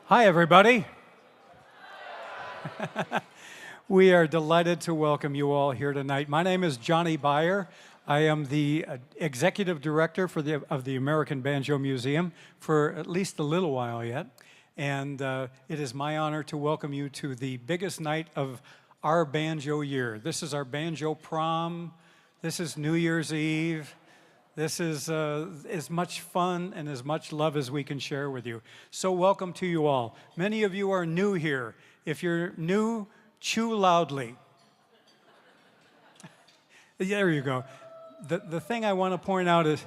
Hi, everybody. We are delighted to welcome you all here tonight. My name is Johnny Baier. I am the executive director of the American Banjo Museum for at least a little while yet. And it is my honor to welcome you to the biggest night of our banjo year. This is our banjo prom. This is New Year's Eve. This is as much fun and as much love as we can share with you. So welcome to you all. Many of you are new here. If you're new, chew loudly. There you go. The thing I want to point out is,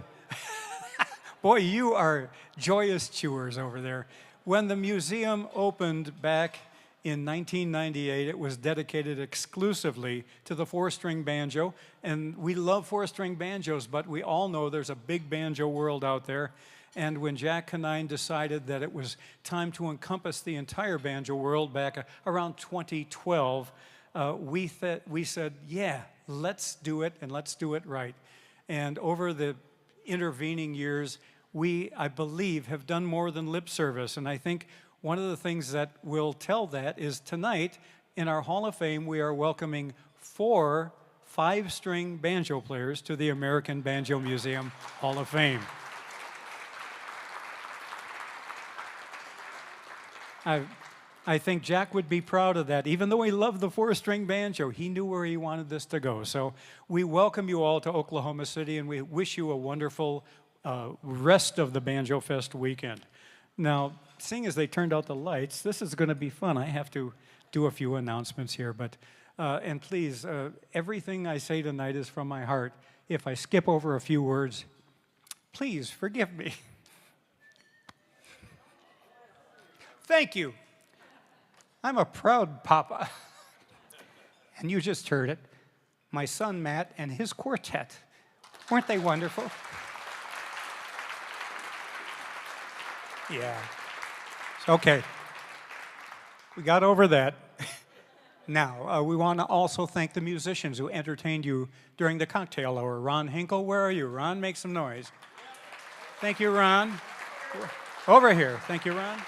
boy, you are joyous chewers over there. When the museum opened back in 1998, it was dedicated exclusively to the four-string banjo, and we love four-string banjos, but we all know there's a big banjo world out there, and when Jack Canine decided that it was time to encompass the entire banjo world back around 2012, we said, yeah, let's do it, and let's do it right. And over the intervening years, we, I believe, have done more than lip service, and I think one of the things that will tell that is tonight in our Hall of Fame, we are welcoming 4 5-string banjo players to the American Banjo Museum Hall of Fame. I think Jack would be proud of that. Even though he loved the 4-string banjo, he knew where he wanted this to go. So we welcome you all to Oklahoma City, and we wish you a wonderful rest of the Banjo Fest weekend. Now, seeing as they turned out the lights, this is going to be fun. I have to do a few announcements here, but and please, everything I say tonight is from my heart. If I skip over a few words, please forgive me. Thank you. I'm a proud papa. And you just heard it. My son Matt and his quartet. Weren't they wonderful? Yeah. Okay. We got over that. Now, we want to also thank the musicians who entertained you during the cocktail hour. Ron Hinkle, where are you? Ron, make some noise. Thank you, Ron. Over here. Thank you, Ron.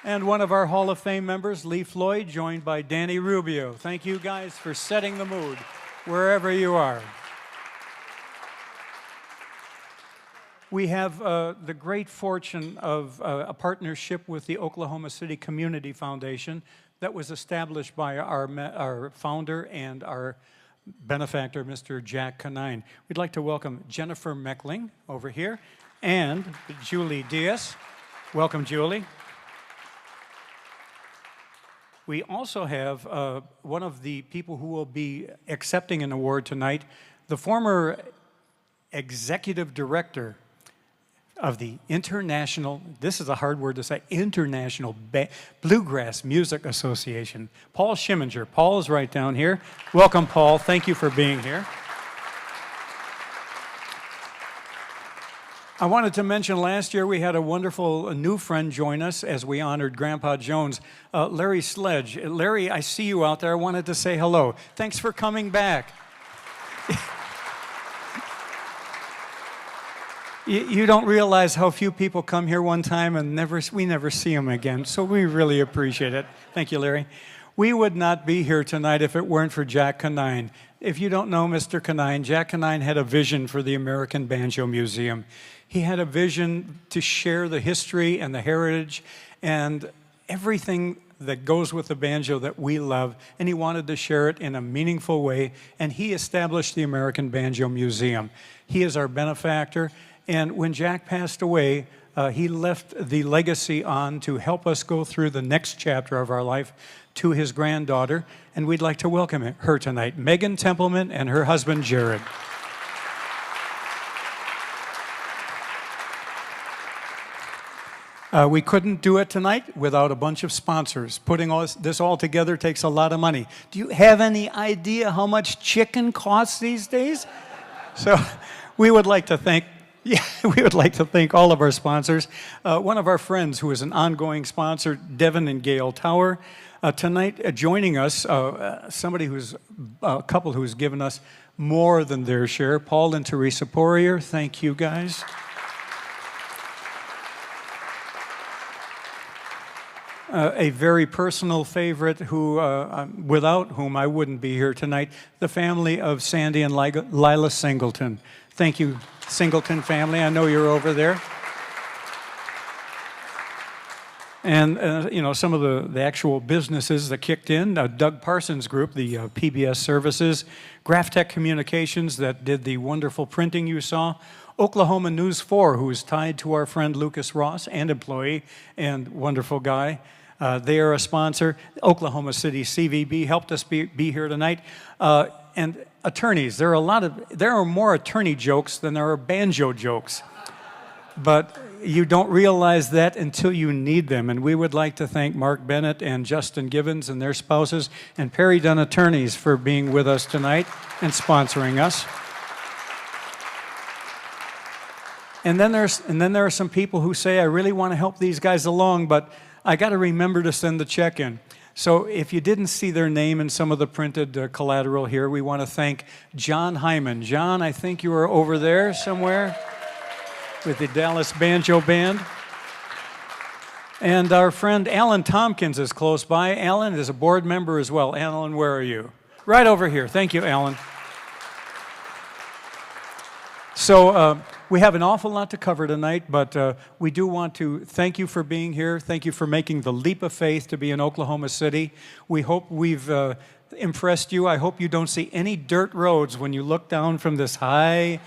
And one of our Hall of Fame members, Lee Floyd, joined by Danny Rubio. Thank you guys for setting the mood wherever you are. We have the great fortune of a partnership with the Oklahoma City Community Foundation that was established by our founder and our benefactor, Mr. Jack Canine. We'd like to welcome Jennifer Meckling over here and Julie Diaz. Welcome, Julie. We also have one of the people who will be accepting an award tonight, the former executive director of the International, this is a hard word to say, International Bluegrass Music Association, Paul Schimminger. Paul is right down here. Welcome, Paul. Thank you for being here. I wanted to mention last year we had a wonderful new friend join us as we honored Grandpa Jones, Larry Sledge. Larry, I see you out there. I wanted to say hello. Thanks for coming back. You don't realize how few people come here one time and we never see them again, so we really appreciate it. Thank you, Larry. We would not be here tonight if it weren't for Jack Canine. If you don't know Mr. Canine, Jack Canine had a vision for the American Banjo Museum. He had a vision to share the history and the heritage and everything that goes with the banjo that we love, and he wanted to share it in a meaningful way, and he established the American Banjo Museum. He is our benefactor. And when Jack passed away, he left the legacy on to help us go through the next chapter of our life to his granddaughter, and we'd like to welcome her tonight, Megan Templeman and her husband, Jared. We couldn't do it tonight without a bunch of sponsors. Putting this all together takes a lot of money. Do you have any idea how much chicken costs these days? So we would like to thank all of our sponsors. One of our friends who is an ongoing sponsor, Devin and Gail Tower. Tonight, joining us, a couple who's given us more than their share, Paul and Teresa Poirier. Thank you, guys. a very personal favorite without whom I wouldn't be here tonight, the family of Sandy and Lila Singleton. Thank you, Singleton family. I know you're over there. And, some of the actual businesses that kicked in, Doug Parsons Group, the PBS Services, Graphtech Communications that did the wonderful printing you saw, Oklahoma News 4, who is tied to our friend Lucas Ross, and employee, and wonderful guy. They are a sponsor. Oklahoma City CVB helped us be here tonight. And attorneys, there are more attorney jokes than there are banjo jokes. But you don't realize that until you need them. And we would like to thank Mark Bennett and Justin Givens and their spouses and Perry Dunn Attorneys for being with us tonight and sponsoring us. And then there are some people who say, I really want to help these guys along, but I got to remember to send the check in. So if you didn't see their name in some of the printed collateral here, we want to thank John Hyman. John, I think you are over there somewhere with the Dallas Banjo Band. And our friend Alan Tompkins is close by. Alan is a board member as well. Alan, where are you? Right over here. Thank you, Alan. So we have an awful lot to cover tonight, but we do want to thank you for being here. Thank you for making the leap of faith to be in Oklahoma City. We hope we've impressed you. I hope you don't see any dirt roads when you look down from this high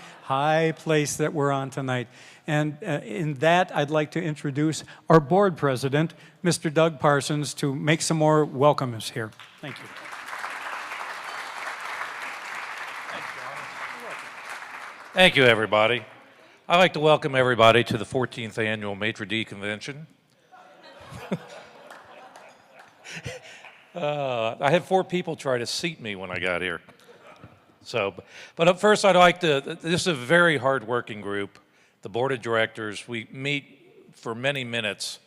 place that we're on tonight. And in that, I'd like to introduce our board president, Mr. Doug Parsons, to make some more welcomes here. Thank you. Thank you, everybody. I'd like to welcome everybody to the 14th Annual Maitre d' Convention. I had 4 people try to seat me when I got here. But up first, I'd like to, this is a very hard-working group. The board of directors, we meet for many minutes,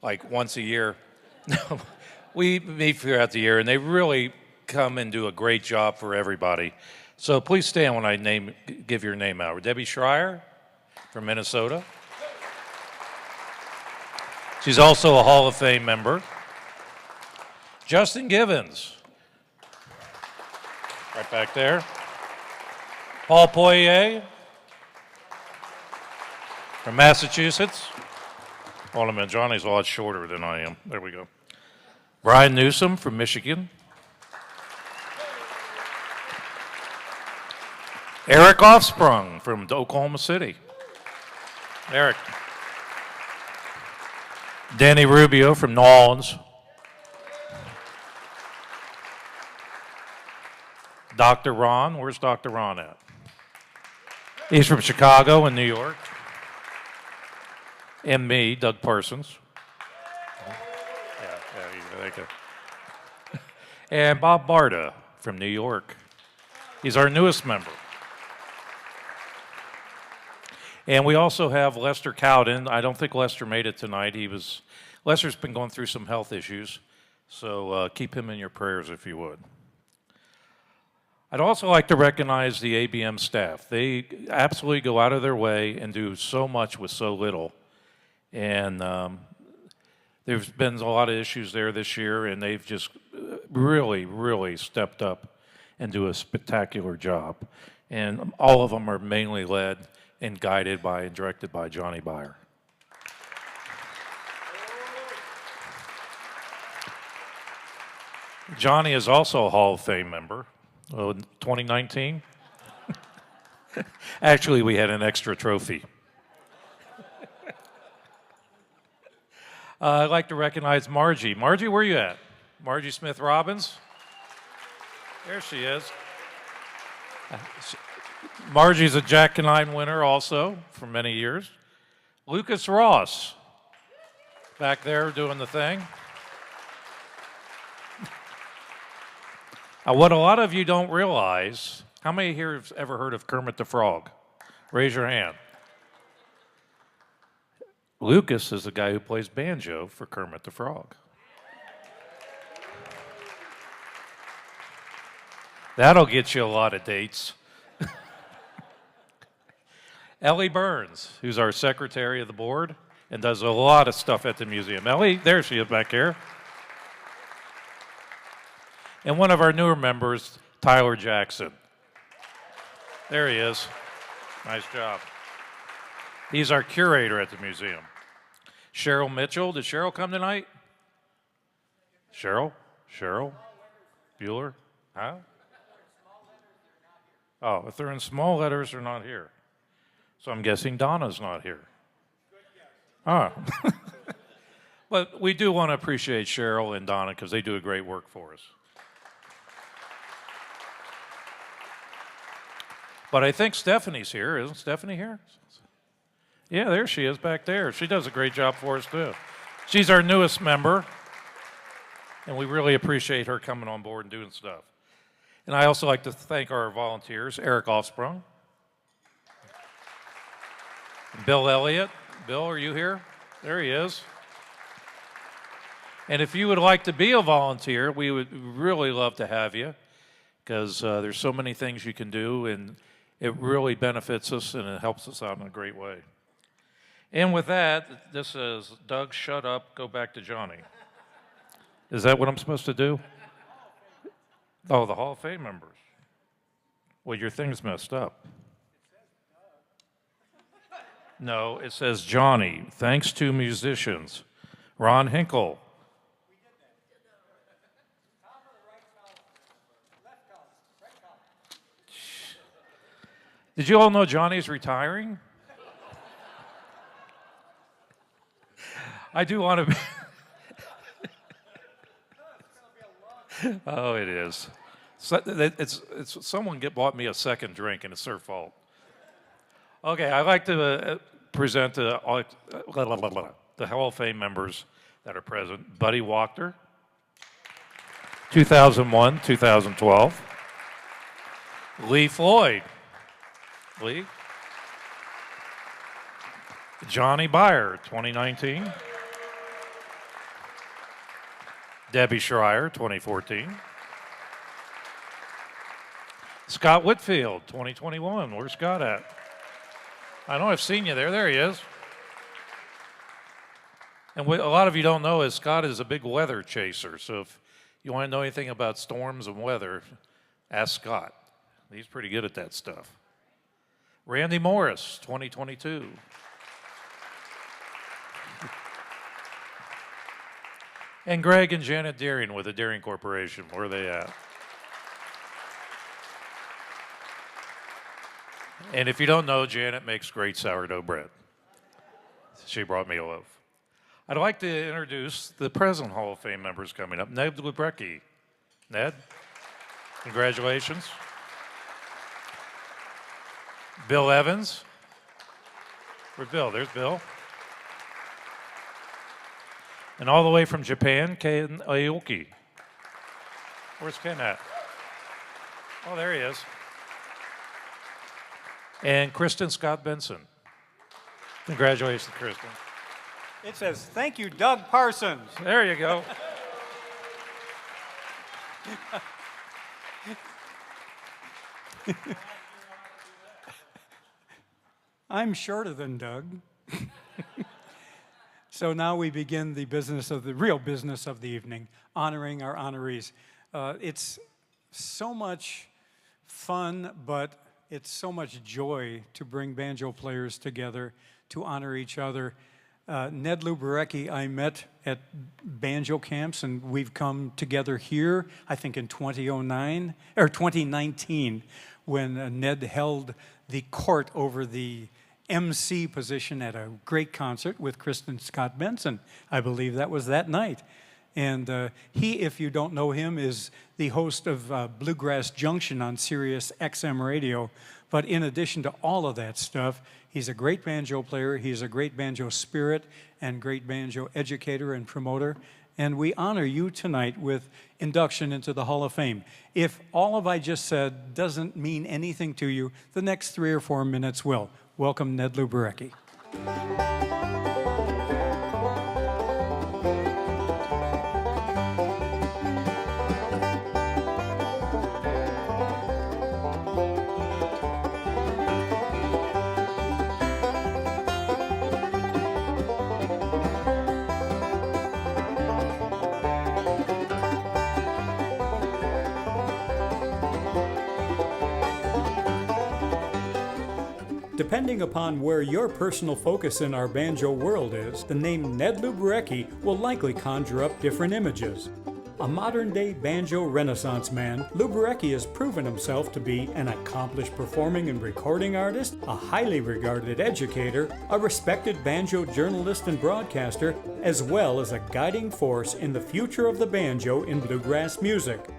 like once a year. We meet throughout the year, and they really come and do a great job for everybody. So please stand when I give your name out. Debbie Schreier from Minnesota. She's also a Hall of Fame member. Justin Givens, right back there. Paul Poirier from Massachusetts. Hold on a minute, Johnny's a lot shorter than I am. There we go. Brian Newsom from Michigan. Eric Offsprung from Oklahoma City. Eric. Danny Rubio from New Orleans. Dr. Ron, where's Dr. Ron at? He's from Chicago and New York. And me, Doug Parsons. Thank you. And Bob Barta from New York. He's our newest member. And we also have Lester Cowden. I don't think Lester made it tonight. Lester's been going through some health issues, so keep him in your prayers if you would. I'd also like to recognize the ABM staff. They absolutely go out of their way and do so much with so little. And there's been a lot of issues there this year, and they've just really, really stepped up and do a spectacular job. And all of them are mainly led and guided by and directed by Johnny Baier. Johnny is also a Hall of Fame member. 2019? Actually, we had an extra trophy. I'd like to recognize Margie. Margie, where are you at? Margie Smith-Robbins? There she is. Margie's a Jack and Nine winner also for many years. Lucas Ross, back there doing the thing. What a lot of you don't realize, how many here have ever heard of Kermit the Frog? Raise your hand. Lucas is the guy who plays banjo for Kermit the Frog. That'll get you a lot of dates. Ellie Burns, who's our secretary of the board, and does a lot of stuff at the museum. Ellie, there she is back here. And one of our newer members, Tyler Jackson. There he is. Nice job. He's our curator at the museum. Cheryl Mitchell. Did Cheryl come tonight? Cheryl? Bueller? Huh? Oh, if they're in small letters, they're not here. So I'm guessing Donna's not here. Oh. But we do want to appreciate Cheryl and Donna because they do a great work for us. But I think Stephanie's here. Isn't Stephanie here? Yeah, there she is back there. She does a great job for us, too. She's our newest member, and we really appreciate her coming on board and doing stuff. And I also like to thank our volunteers, Eric Offsprung, Bill Elliott. Bill, are you here? There he is. And if you would like to be a volunteer, we would really love to have you because there's so many things you can do, and it really benefits us and it helps us out in a great way. And with that, this says, Doug, shut up, go back to Johnny. Is that what I'm supposed to do? Oh, the Hall of Fame members. Well, your thing's messed up. No, it says Johnny, thanks to musicians. Ron Hinkle. Did you all know Johnny's retiring? I do want to be. Oh, it is. So it's someone bought me a second drink, and it's their fault. Okay, I'd like to present the Hall of Fame members that are present. Buddy Wachter, 2001, 2012. Lee Floyd. Lee. Johnny Baier, 2019. Debbie Schreier, 2014. Scott Whitfield, 2021. Where's Scott at? I know I've seen you there. There he is. And what a lot of you don't know is Scott is a big weather chaser. So if you want to know anything about storms and weather, ask Scott. He's pretty good at that stuff. Randy Morris, 2022. And Greg and Janet Deering with the Deering Corporation. Where are they at? And if you don't know, Janet makes great sourdough bread. She brought me a loaf. I'd like to introduce the present Hall of Fame members coming up. Ned Luberecki. Ned, congratulations. Bill Evans. Where's Bill? There's Bill. And all the way from Japan, Ken Aoki. Where's Ken at? Oh, there he is. And Kristin Scott Benson. Congratulations, Kristin. It says, thank you, Doug Parsons. There you go. I'm shorter than Doug. So now we begin the real business of the evening, honoring our honorees. It's so much fun, but it's so much joy to bring banjo players together to honor each other. Ned Luberecki I met at banjo camps, and we've come together here, I think in 2019, when Ned held the court over the MC position at a great concert with Kristin Scott Benson. I believe that was that night. And he, if you don't know him, is the host of Bluegrass Junction on Sirius XM Radio. But in addition to all of that stuff, he's a great banjo player, he's a great banjo spirit, and great banjo educator and promoter. And we honor you tonight with induction into the Hall of Fame. If all of I just said doesn't mean anything to you, the next 3 or 4 minutes will. Welcome, Ned Luberecki. Depending upon where your personal focus in our banjo world is, the name Ned Luberecki will likely conjure up different images. A modern-day banjo renaissance man, Luberecki has proven himself to be an accomplished performing and recording artist, a highly regarded educator, a respected banjo journalist and broadcaster, as well as a guiding force in the future of the banjo in bluegrass music.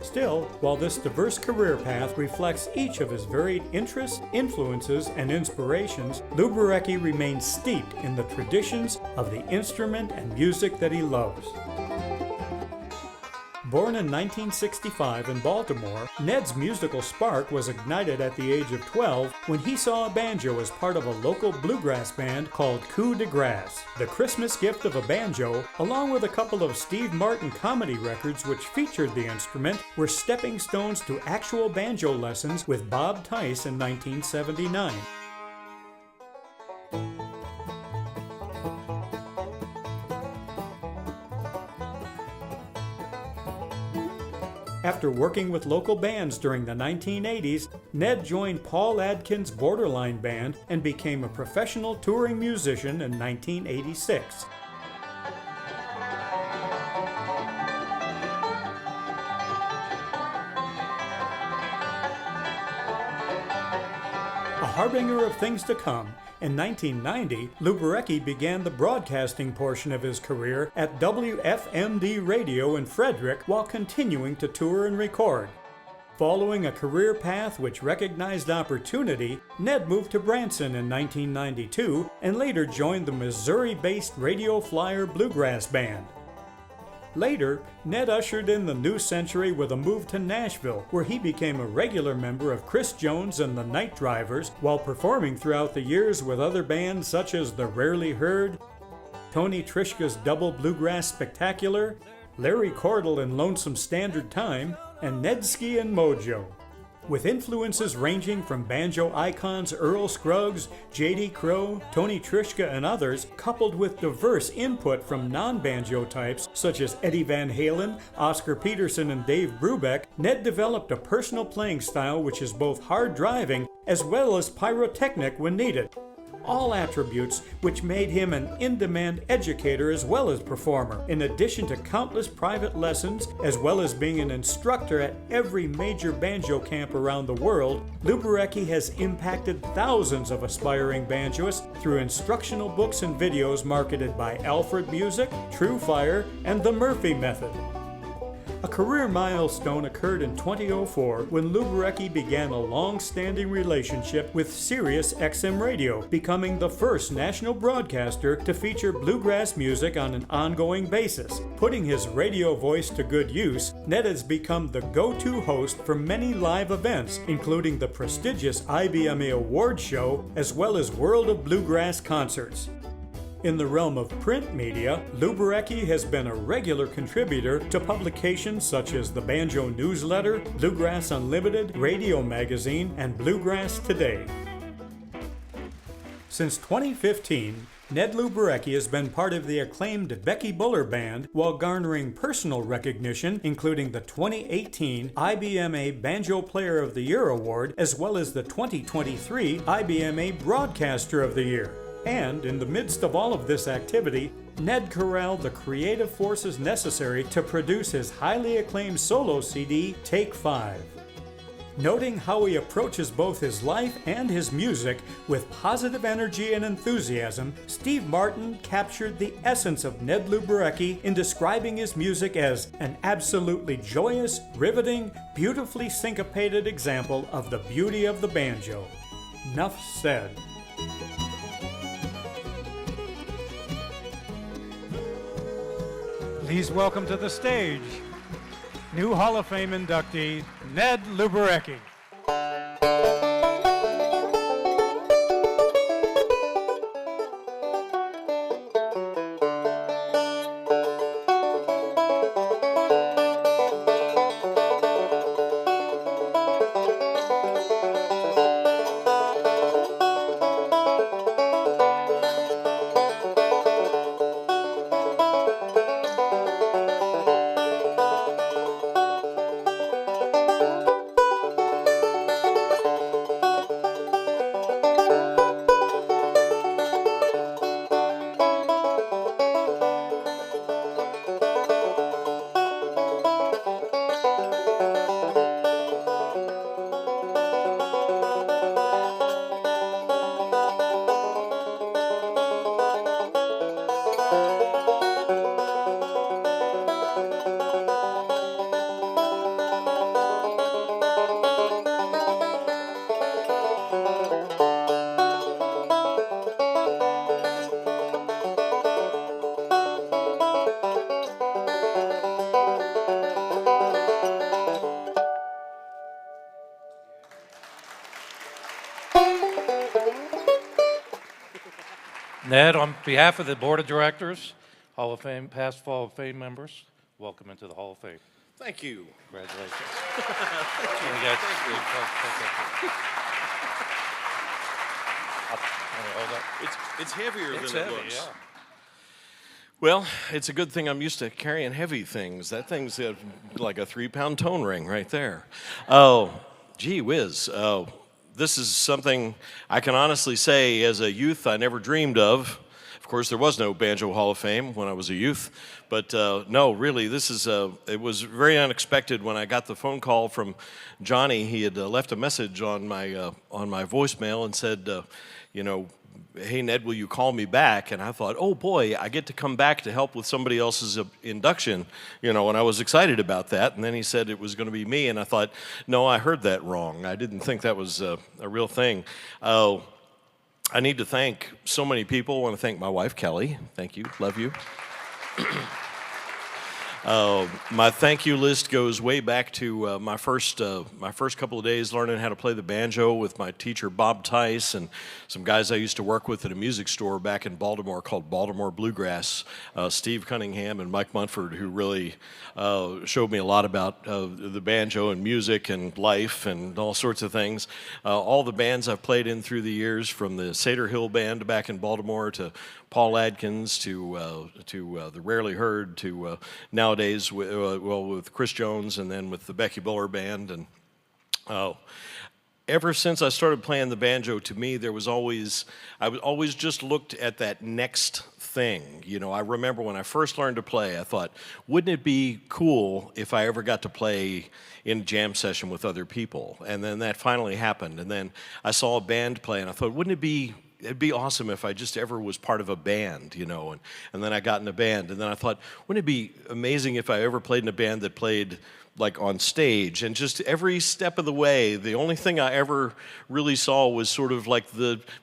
Still, while this diverse career path reflects each of his varied interests, influences, and inspirations, Luberecki remains steeped in the traditions of the instrument and music that he loves. Born in 1965 in Baltimore, Ned's musical spark was ignited at the age of 12 when he saw a banjo as part of a local bluegrass band called Coup de Grace. The Christmas Gift of a Banjo, along with a couple of Steve Martin comedy records which featured the instrument, were stepping stones to actual banjo lessons with Bob Tice in 1979. After working with local bands during the 1980s, Ned joined Paul Adkins' Borderline Band and became a professional touring musician in 1986. A harbinger of things to come, in 1990, Luberecki began the broadcasting portion of his career at WFMD Radio in Frederick while continuing to tour and record. Following a career path which recognized opportunity, Ned moved to Branson in 1992 and later joined the Missouri-based Radio Flyer Bluegrass Band. Later, Ned ushered in the new century with a move to Nashville, where he became a regular member of Chris Jones and the Night Drivers, while performing throughout the years with other bands such as The Rarely Heard, Tony Trishka's Double Bluegrass Spectacular, Larry Cordell and Lonesome Standard Time, and Nedski and Mojo. With influences ranging from banjo icons Earl Scruggs, J.D. Crowe, Tony Trishka, and others, coupled with diverse input from non-banjo types such as Eddie Van Halen, Oscar Peterson, and Dave Brubeck, Ned developed a personal playing style which is both hard driving as well as pyrotechnic when needed. All attributes which made him an in-demand educator as well as performer, in addition to countless private lessons, as well as being an instructor at every major banjo camp around the world. Luberecki has impacted thousands of aspiring banjoists through instructional books and videos marketed by Alfred Music, True Fire, and the Murphy Method. A career milestone occurred in 2004 when Luberecki began a long-standing relationship with Sirius XM Radio, becoming the first national broadcaster to feature bluegrass music on an ongoing basis. Putting his radio voice to good use, Ned has become the go-to host for many live events, including the prestigious IBMA Awards show, as well as World of Bluegrass concerts. In the realm of print media, Luberecki has been a regular contributor to publications such as the Banjo Newsletter, Bluegrass Unlimited, Radio Magazine, and Bluegrass Today. Since 2015, Ned Luberecki has been part of the acclaimed Becky Buller Band while garnering personal recognition, including the 2018 IBMA Banjo Player of the Year Award, as well as the 2023 IBMA Broadcaster of the Year. And in the midst of all of this activity, Ned corralled the creative forces necessary to produce his highly acclaimed solo CD, Take 5. Noting how he approaches both his life and his music with positive energy and enthusiasm, Steve Martin captured the essence of Ned Luberecki in describing his music as an absolutely joyous, riveting, beautifully syncopated example of the beauty of the banjo. Nuff said. Please welcome to the stage, new Hall of Fame inductee, Ned Luberecki. Ned, on behalf of the Board of Directors, Hall of Fame, past Hall of Fame members, welcome into the Hall of Fame. Thank you. Congratulations. It's heavier It's than heavy, it looks. yeah. Well, it's a good thing I'm used to carrying heavy things. That thing's like a 3-pound tone ring right there. Oh, gee whiz. Oh, this is something I can honestly say as a youth I never dreamed of. Of course, there was no Banjo Hall of Fame when I was a youth, but no, really, this is it was very unexpected when I got the phone call from Johnny. He had left a message on my voicemail and said, you know, hey, Ned, will you call me back? And I thought, oh boy, I get to come back to help with somebody else's induction, you know, and I was excited about that. And then he said it was going to be me, and I thought, no, I heard that wrong. I didn't think that was a real thing. I need to thank so many people. I want to thank my wife, Kelly. Thank you. Love you. My thank you list goes way back to my first couple of days learning how to play the banjo with my teacher Bob Tice and some guys I used to work with at a music store back in Baltimore called Baltimore Bluegrass, Steve Cunningham and Mike Munford, who really showed me a lot about the banjo and music and life and all sorts of things. All the bands I've played in through the years, from the Seder Hill Band back in Baltimore to Paul Adkins to the Rarely Heard to nowadays with Chris Jones and then with the Becky Buller Band. And ever since I started playing the banjo, to me I always just looked at that next thing. You know, I remember when I first learned to play, I thought, wouldn't it be cool if I ever got to play in a jam session with other people? And then that finally happened. And then I saw a band play, and I thought, it'd be awesome if I just ever was part of a band, you know, and then I got in a band, and then I thought, wouldn't it be amazing if I ever played in a band that played like on stage, and just every step of the way, the only thing I ever really saw was sort of like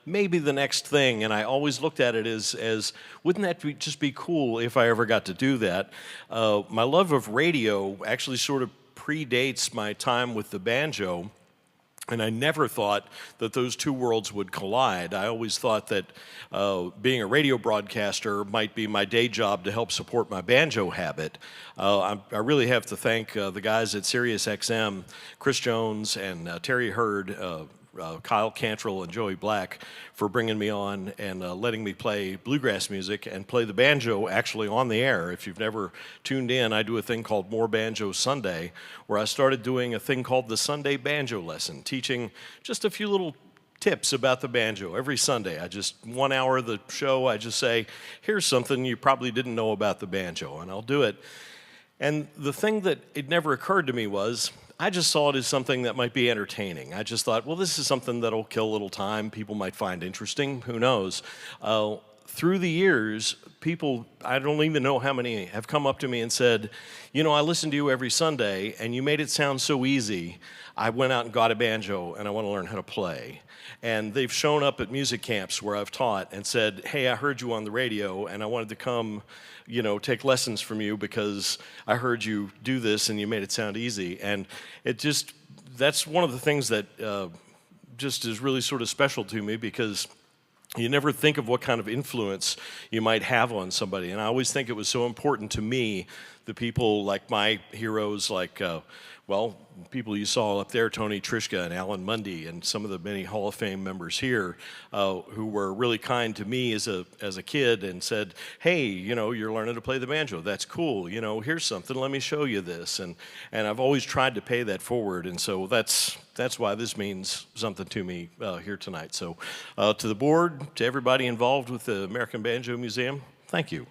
maybe the next thing, and I always looked at it as wouldn't that just be cool if I ever got to do that? My love of radio actually sort of predates my time with the banjo. And I never thought that those two worlds would collide. I always thought that being a radio broadcaster might be my day job to help support my banjo habit. I really have to thank the guys at Sirius XM, Chris Jones and Terry Hurd, Kyle Cantrell and Joey Black, for bringing me on and letting me play bluegrass music and play the banjo actually on the air. If you've never tuned in, I do a thing called More Banjo Sunday, where I started doing a thing called the Sunday Banjo Lesson, teaching just a few little tips about the banjo every Sunday. 1 hour of the show, I just say, here's something you probably didn't know about the banjo, and I'll do it. And the thing that it never occurred to me was, I just saw it as something that might be entertaining. I just thought, well, this is something that'll kill a little time. People might find interesting. Who knows? Through the years, people, I don't even know how many, have come up to me and said, you know, I listen to you every Sunday, and you made it sound so easy. I went out and got a banjo, and I want to learn how to play. And they've shown up at music camps where I've taught and said, hey, I heard you on the radio, and I wanted to come, you know, take lessons from you because I heard you do this and you made it sound easy. And that's one of the things that just is really sort of special to me, because you never think of what kind of influence you might have on somebody. And I always think it was so important to me, the people like my heroes, like, people you saw up there, Tony Trischka and Alan Mundy, and some of the many Hall of Fame members here, who were really kind to me as a kid and said, hey, you know, you're learning to play the banjo. That's cool. You know, here's something. Let me show you this. And I've always tried to pay that forward. And so that's why this means something to me here tonight. So to the board, to everybody involved with the American Banjo Museum, thank you.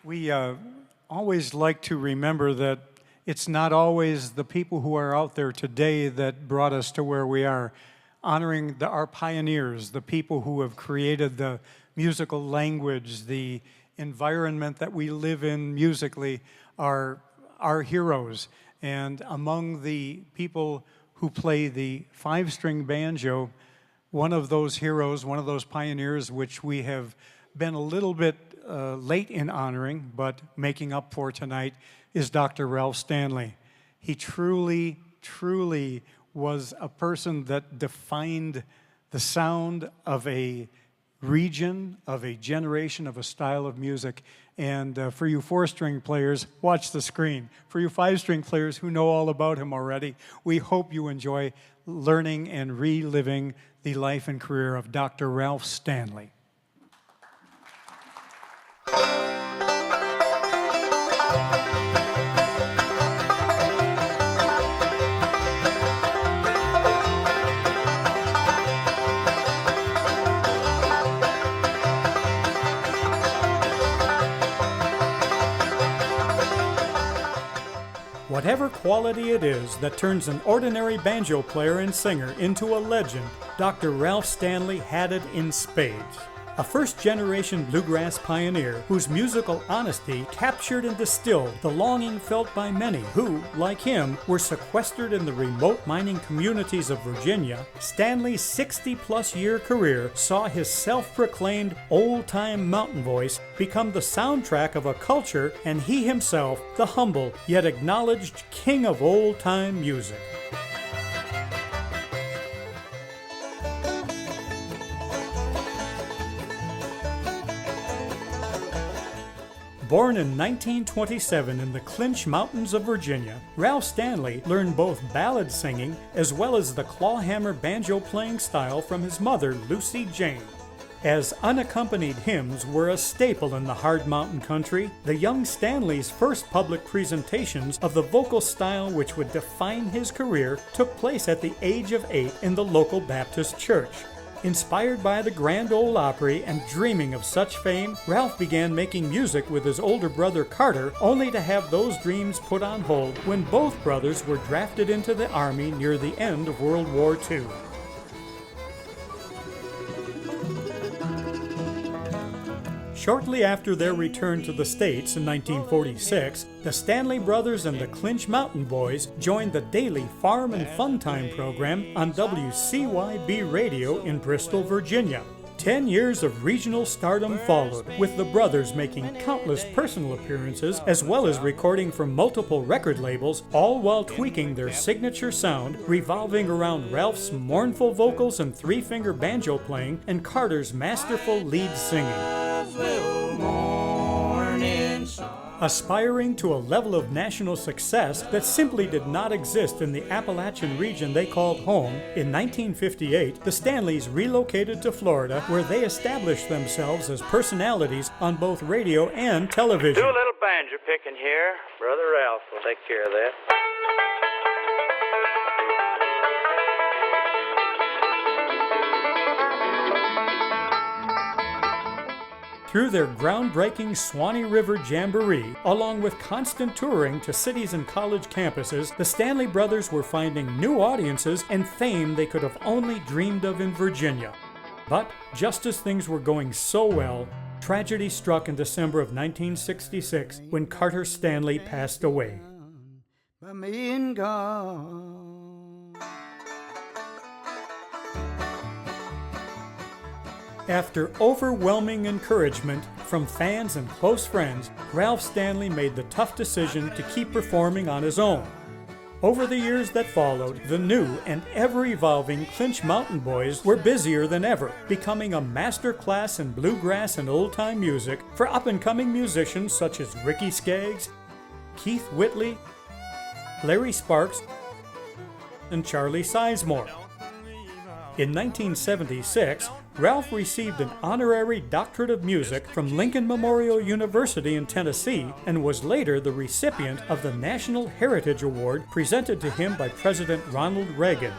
We always like to remember that it's not always the people who are out there today that brought us to where we are. Honoring our pioneers, the people who have created the musical language, the environment that we live in musically, are our heroes. And among the people who play the 5-string banjo, one of those heroes, one of those pioneers, which we have been a little bit late in honoring, but making up for tonight, is Dr. Ralph Stanley. He truly, truly was a person that defined the sound of a region, of a generation, of a style of music. And for you four-string players, watch the screen. For you five-string players who know all about him already, we hope you enjoy learning and reliving the life and career of Dr. Ralph Stanley. Whatever quality it is that turns an ordinary banjo player and singer into a legend, Dr. Ralph Stanley had it in spades. A first-generation bluegrass pioneer whose musical honesty captured and distilled the longing felt by many who, like him, were sequestered in the remote mining communities of Virginia, Stanley's 60-plus year career saw his self-proclaimed old-time mountain voice become the soundtrack of a culture, and he himself the humble yet acknowledged king of old-time music. Born in 1927 in the Clinch Mountains of Virginia, Ralph Stanley learned both ballad singing as well as the clawhammer banjo playing style from his mother, Lucy Jane. As unaccompanied hymns were a staple in the hard mountain country, the young Stanley's first public presentations of the vocal style which would define his career took place at the age of 8 in the local Baptist church. Inspired by the Grand Ole Opry and dreaming of such fame, Ralph began making music with his older brother Carter, only to have those dreams put on hold when both brothers were drafted into the Army near the end of World War II. Shortly after their return to the States in 1946, the Stanley Brothers and the Clinch Mountain Boys joined the daily Farm and Fun Time program on WCYB Radio in Bristol, Virginia. 10 years of regional stardom followed, with the brothers making countless personal appearances as well as recording for multiple record labels, all while tweaking their signature sound, revolving around Ralph's mournful vocals and three-finger banjo playing and Carter's masterful lead singing. Aspiring to a level of national success that simply did not exist in the Appalachian region they called home, in 1958, the Stanleys relocated to Florida, where they established themselves as personalities on both radio and television. Do a little banjo picking here. Brother Ralph will take care of that. Through their groundbreaking Swanee River Jamboree, along with constant touring to cities and college campuses, the Stanley Brothers were finding new audiences and fame they could have only dreamed of in Virginia. But just as things were going so well, tragedy struck in December of 1966 when Carter Stanley passed away. After overwhelming encouragement from fans and close friends, Ralph Stanley made the tough decision to keep performing on his own. Over the years that followed, the new and ever-evolving Clinch Mountain Boys were busier than ever, becoming a master class in bluegrass and old-time music for up-and-coming musicians such as Ricky Skaggs, Keith Whitley, Larry Sparks, and Charlie Sizemore. In 1976, Ralph received an honorary doctorate of music from Lincoln Memorial University in Tennessee and was later the recipient of the National Heritage Award presented to him by President Ronald Reagan.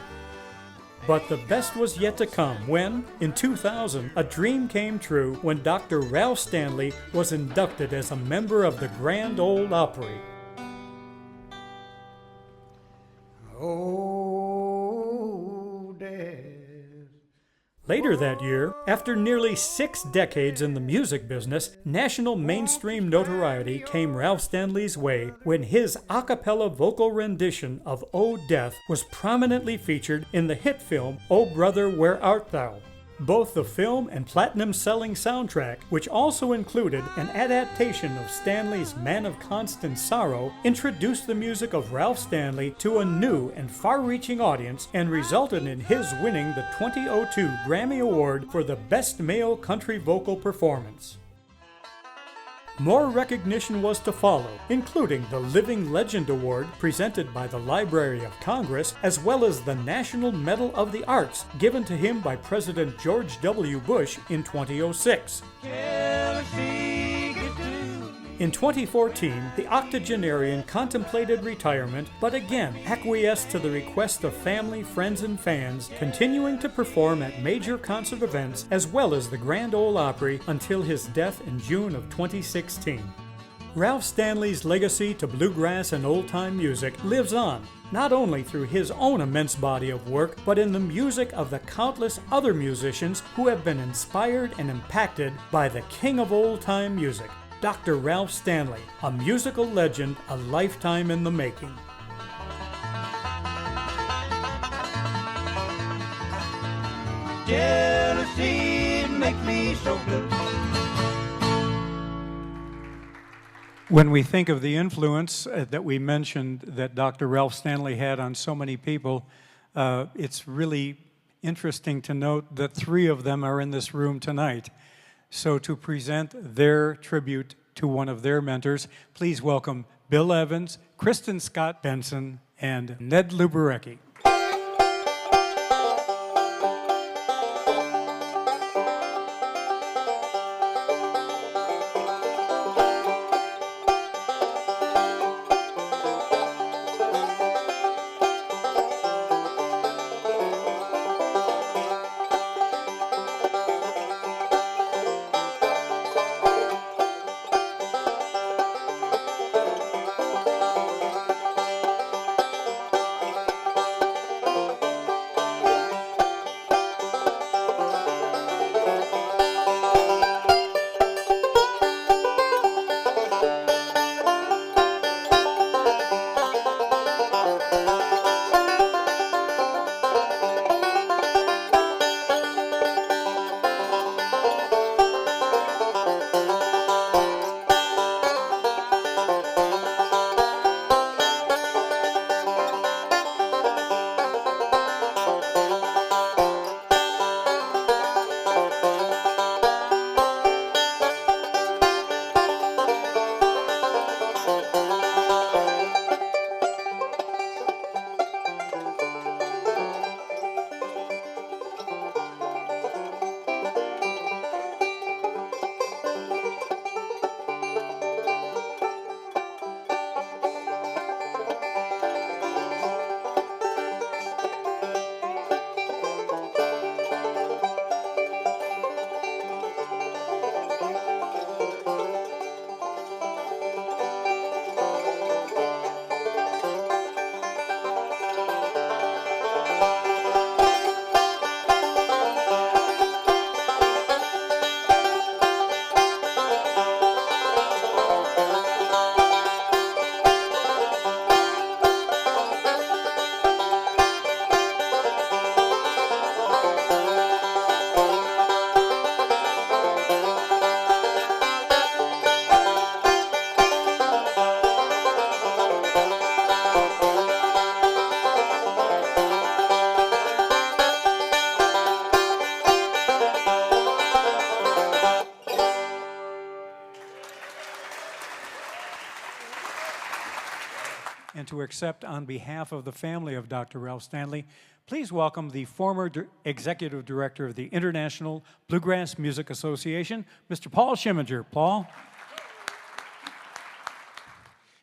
But the best was yet to come when, in 2000, a dream came true when Dr. Ralph Stanley was inducted as a member of the Grand Ole Opry. Oh, Dad, Later that year, after nearly 6 decades in the music business, national mainstream notoriety came Ralph Stanley's way when his a cappella vocal rendition of "Oh Death" was prominently featured in the hit film "Oh Brother, Where Art Thou?" Both the film and platinum-selling soundtrack, which also included an adaptation of Stanley's Man of Constant Sorrow, introduced the music of Ralph Stanley to a new and far-reaching audience and resulted in his winning the 2002 Grammy Award for the Best Male Country Vocal Performance. More recognition was to follow, including the Living Legend Award presented by the Library of Congress, as well as the National Medal of the Arts given to him by President George W. Bush in 2006. In 2014, the octogenarian contemplated retirement, but again acquiesced to the request of family, friends, and fans, continuing to perform at major concert events as well as the Grand Ole Opry until his death in June of 2016. Ralph Stanley's legacy to bluegrass and old-time music lives on, not only through his own immense body of work, but in the music of the countless other musicians who have been inspired and impacted by the king of old-time music, Dr. Ralph Stanley, a musical legend, a lifetime in the making. Jealousy makes me so blue. When we think of the influence that we mentioned that Dr. Ralph Stanley had on so many people, it's really interesting to note that 3 of them are in this room tonight. So to present their tribute to one of their mentors, please welcome Bill Evans, Kristin Scott Benson, and Ned Luberecki. And to accept on behalf of the family of Dr. Ralph Stanley, please welcome the former Executive Director of the International Bluegrass Music Association, Mr. Paul Schimminger. Paul.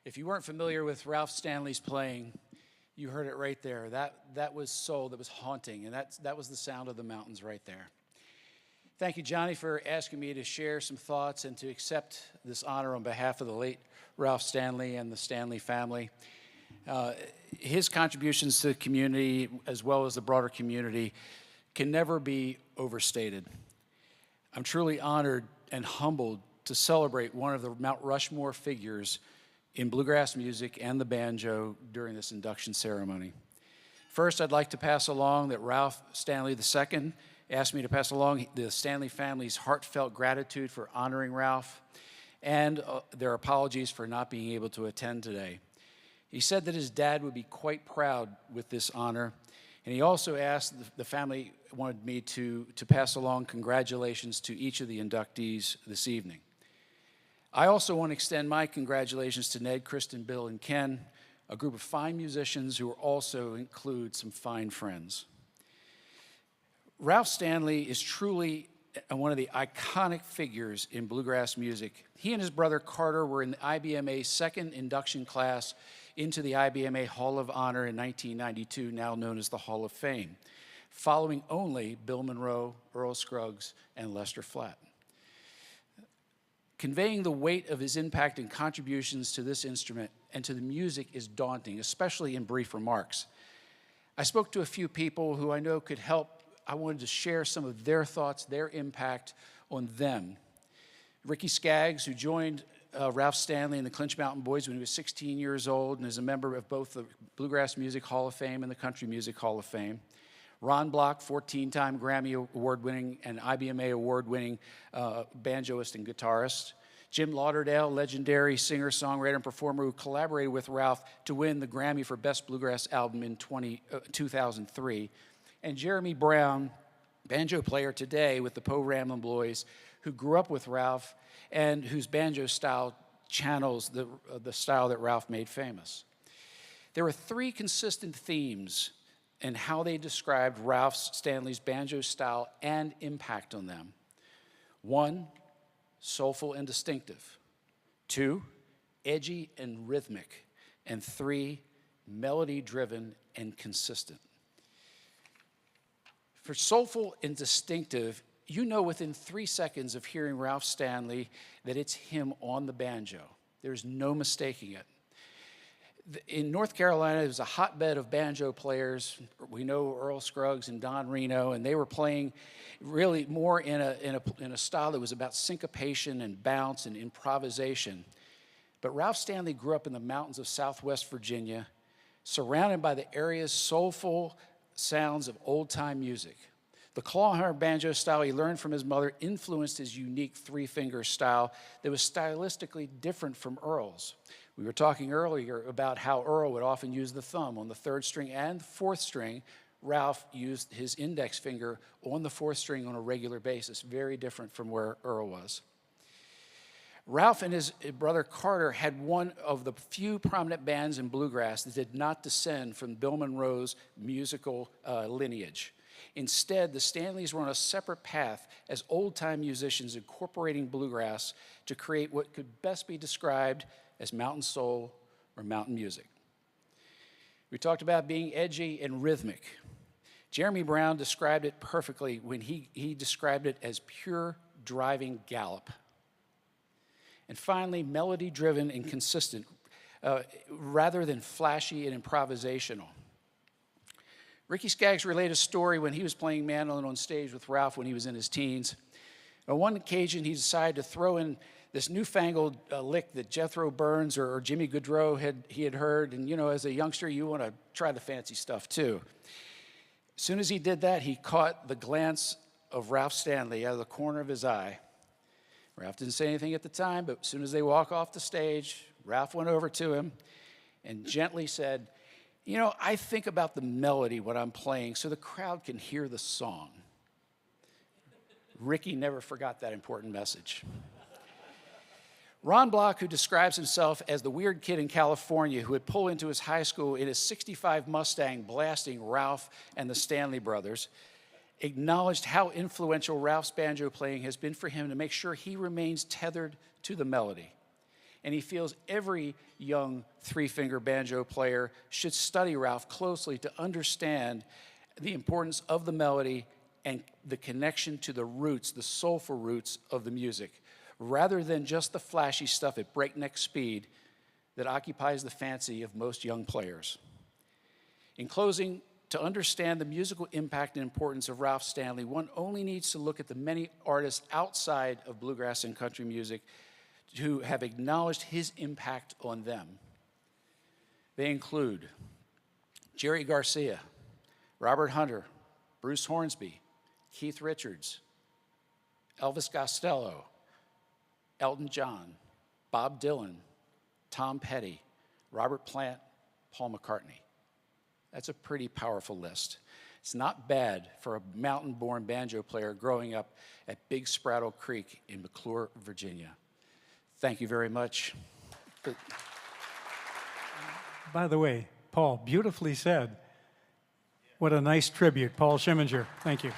If you weren't familiar with Ralph Stanley's playing, you heard it right there. That was soul, that was haunting, and that was the sound of the mountains right there. Thank you, Johnny, for asking me to share some thoughts and to accept this honor on behalf of the late Ralph Stanley and the Stanley family. His contributions to the community, as well as the broader community, can never be overstated. I'm truly honored and humbled to celebrate one of the Mount Rushmore figures in bluegrass music and the banjo during this induction ceremony. First, I'd like to pass along that Ralph Stanley II asked me to pass along the Stanley family's heartfelt gratitude for honoring Ralph and their apologies for not being able to attend today. He said that his dad would be quite proud with this honor, and he also asked, the family wanted me to pass along congratulations to each of the inductees this evening. I also want to extend my congratulations to Ned, Kristin, Bill, and Ken, a group of fine musicians who also include some fine friends. Ralph Stanley is truly one of the iconic figures in bluegrass music. He and his brother Carter were in the IBMA's second induction class into the IBMA Hall of Honor in 1992, now known as the Hall of Fame, following only Bill Monroe, Earl Scruggs, and Lester Flatt. Conveying the weight of his impact and contributions to this instrument and to the music is daunting, especially in brief remarks. I spoke to a few people who I know could help. I wanted to share some of their thoughts, their impact on them. Ricky Skaggs, who joined Ralph Stanley and the Clinch Mountain Boys when he was 16 years old and is a member of both the Bluegrass Music Hall of Fame and the Country Music Hall of Fame. Ron Block, 14-time Grammy Award-winning and IBMA Award-winning banjoist and guitarist. Jim Lauderdale, legendary singer, songwriter, and performer who collaborated with Ralph to win the Grammy for Best Bluegrass Album in 2003. And Jeremy Brown, banjo player today with the Poe Ramblin' Boys, who grew up with Ralph and whose banjo style channels the style that Ralph made famous. There were three consistent themes in how they described Ralph Stanley's banjo style and impact on them. 1, soulful and distinctive. 2, edgy and rhythmic. And 3, melody-driven and consistent. For soulful and distinctive, you know within 3 seconds of hearing Ralph Stanley that it's him on the banjo. There's no mistaking it. In North Carolina, there's a hotbed of banjo players. We know Earl Scruggs and Don Reno, and they were playing really more in a style that was about syncopation and bounce and improvisation. But Ralph Stanley grew up in the mountains of Southwest Virginia, surrounded by the area's soulful sounds of old-time music. The clawhammer banjo style he learned from his mother influenced his unique three-finger style that was stylistically different from Earl's. We were talking earlier about how Earl would often use the thumb on the 3rd string and 4th string. Ralph used his index finger on the 4th string on a regular basis, very different from where Earl was. Ralph and his brother Carter had one of the few prominent bands in bluegrass that did not descend from Bill Monroe's musical lineage. Instead, the Stanleys were on a separate path as old-time musicians incorporating bluegrass to create what could best be described as mountain soul or mountain music. We talked about being edgy and rhythmic. Jeremy Brown described it perfectly when he described it as pure driving gallop. And finally, melody-driven and consistent, rather than flashy and improvisational. Ricky Skaggs related a story when he was playing mandolin on stage with Ralph when he was in his teens. On one occasion, he decided to throw in this newfangled lick that Jethro Burns or Jimmy Goodrow had heard. And, you know, as a youngster, you want to try the fancy stuff, too. As soon as he did that, he caught the glance of Ralph Stanley out of the corner of his eye. Ralph didn't say anything at the time, but as soon as they walk off the stage, Ralph went over to him and gently said, "You know, I think about the melody when I'm playing so the crowd can hear the song." Ricky never forgot that important message. Ron Block, who describes himself as the weird kid in California who would pull into his high school in his '65 Mustang blasting Ralph and the Stanley brothers, acknowledged how influential Ralph's banjo playing has been for him to make sure he remains tethered to the melody. And he feels every young three-finger banjo player should study Ralph closely to understand the importance of the melody and the connection to the roots, the soulful roots of the music, rather than just the flashy stuff at breakneck speed that occupies the fancy of most young players. In closing, To understand the musical impact and importance of Ralph Stanley, one only needs to look at the many artists outside of bluegrass and country music who have acknowledged his impact on them. They include Jerry Garcia, Robert Hunter, Bruce Hornsby, Keith Richards, Elvis Costello, Elton John, Bob Dylan, Tom Petty, Robert Plant, Paul McCartney. That's a pretty powerful list. It's not bad for a mountain-born banjo player growing up at Big Spraddle Creek in McClure, Virginia. Thank you very much. By the way, Paul, beautifully said. What a nice tribute, Paul Schimminger. Thank you.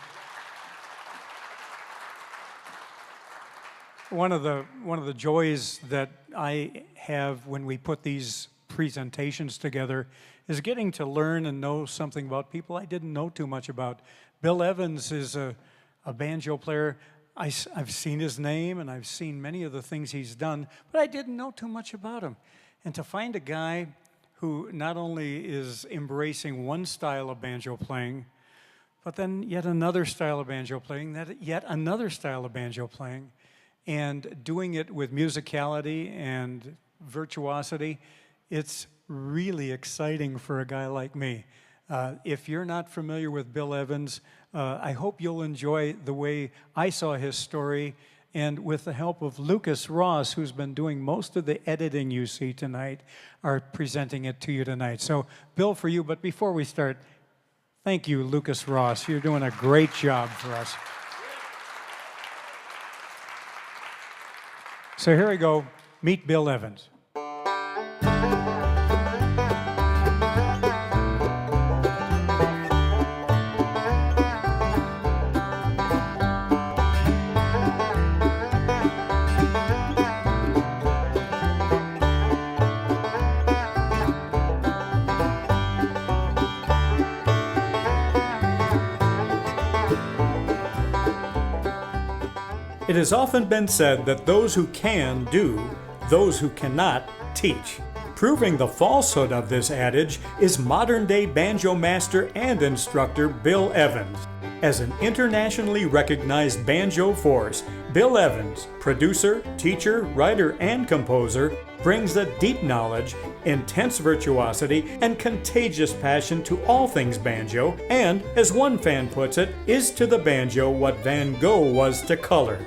One of the joys that I have when we put these presentations together is getting to learn and know something about people I didn't know too much about. Bill Evans is a banjo player. I've seen his name and I've seen many of the things he's done, but I didn't know too much about him. And to find a guy who not only is embracing one style of banjo playing, but then yet another style of banjo playing, yet another style of banjo playing, and doing it with musicality and virtuosity, it's really exciting for a guy like me. If you're not familiar with Bill Evans, I hope you'll enjoy the way I saw his story, and with the help of Lucas Ross, who's been doing most of the editing you see tonight, are presenting it to you tonight. So, Bill, for you, but before we start, thank you, Lucas Ross. You're doing a great job for us. So here we go. Meet Bill Evans. It has often been said that those who can do, those who cannot teach. Proving the falsehood of this adage is modern-day banjo master and instructor Bill Evans. As an internationally recognized banjo force, Bill Evans, producer, teacher, writer, and composer, brings a deep knowledge, intense virtuosity, and contagious passion to all things banjo, and, as one fan puts it, is to the banjo what Van Gogh was to color.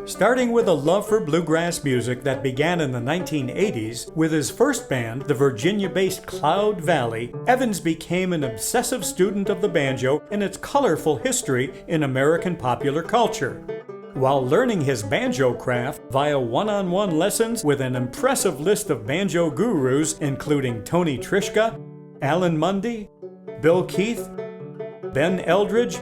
Starting with a love for bluegrass music that began in the 1980s, with his first band, the Virginia-based Cloud Valley, Evans became an obsessive student of the banjo and its colorful history in American popular culture. While learning his banjo craft via one-on-one lessons with an impressive list of banjo gurus, including Tony Trischka, Alan Mundy, Bill Keith, Ben Eldridge,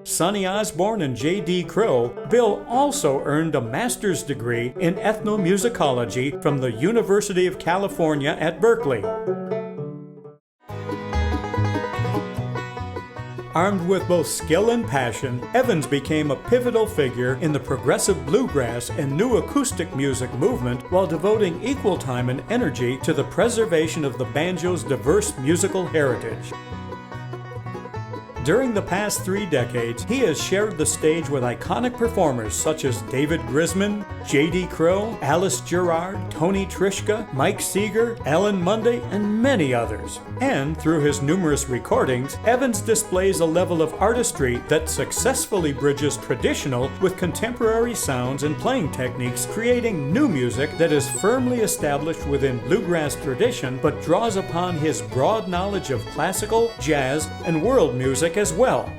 Sonny Osborne, and J.D. Crowe, Bill also earned a master's degree in ethnomusicology from the University of California at Berkeley. Armed with both skill and passion, Evans became a pivotal figure in the progressive bluegrass and new acoustic music movement while devoting equal time and energy to the preservation of the banjo's diverse musical heritage. During the past 3 decades, he has shared the stage with iconic performers such as David Grisman, J.D. Crowe, Alice Gerard, Tony Trischka, Mike Seeger, Alan Mundy, and many others. And through his numerous recordings, Evans displays a level of artistry that successfully bridges traditional with contemporary sounds and playing techniques, creating new music that is firmly established within bluegrass tradition but draws upon his broad knowledge of classical, jazz, and world music as well.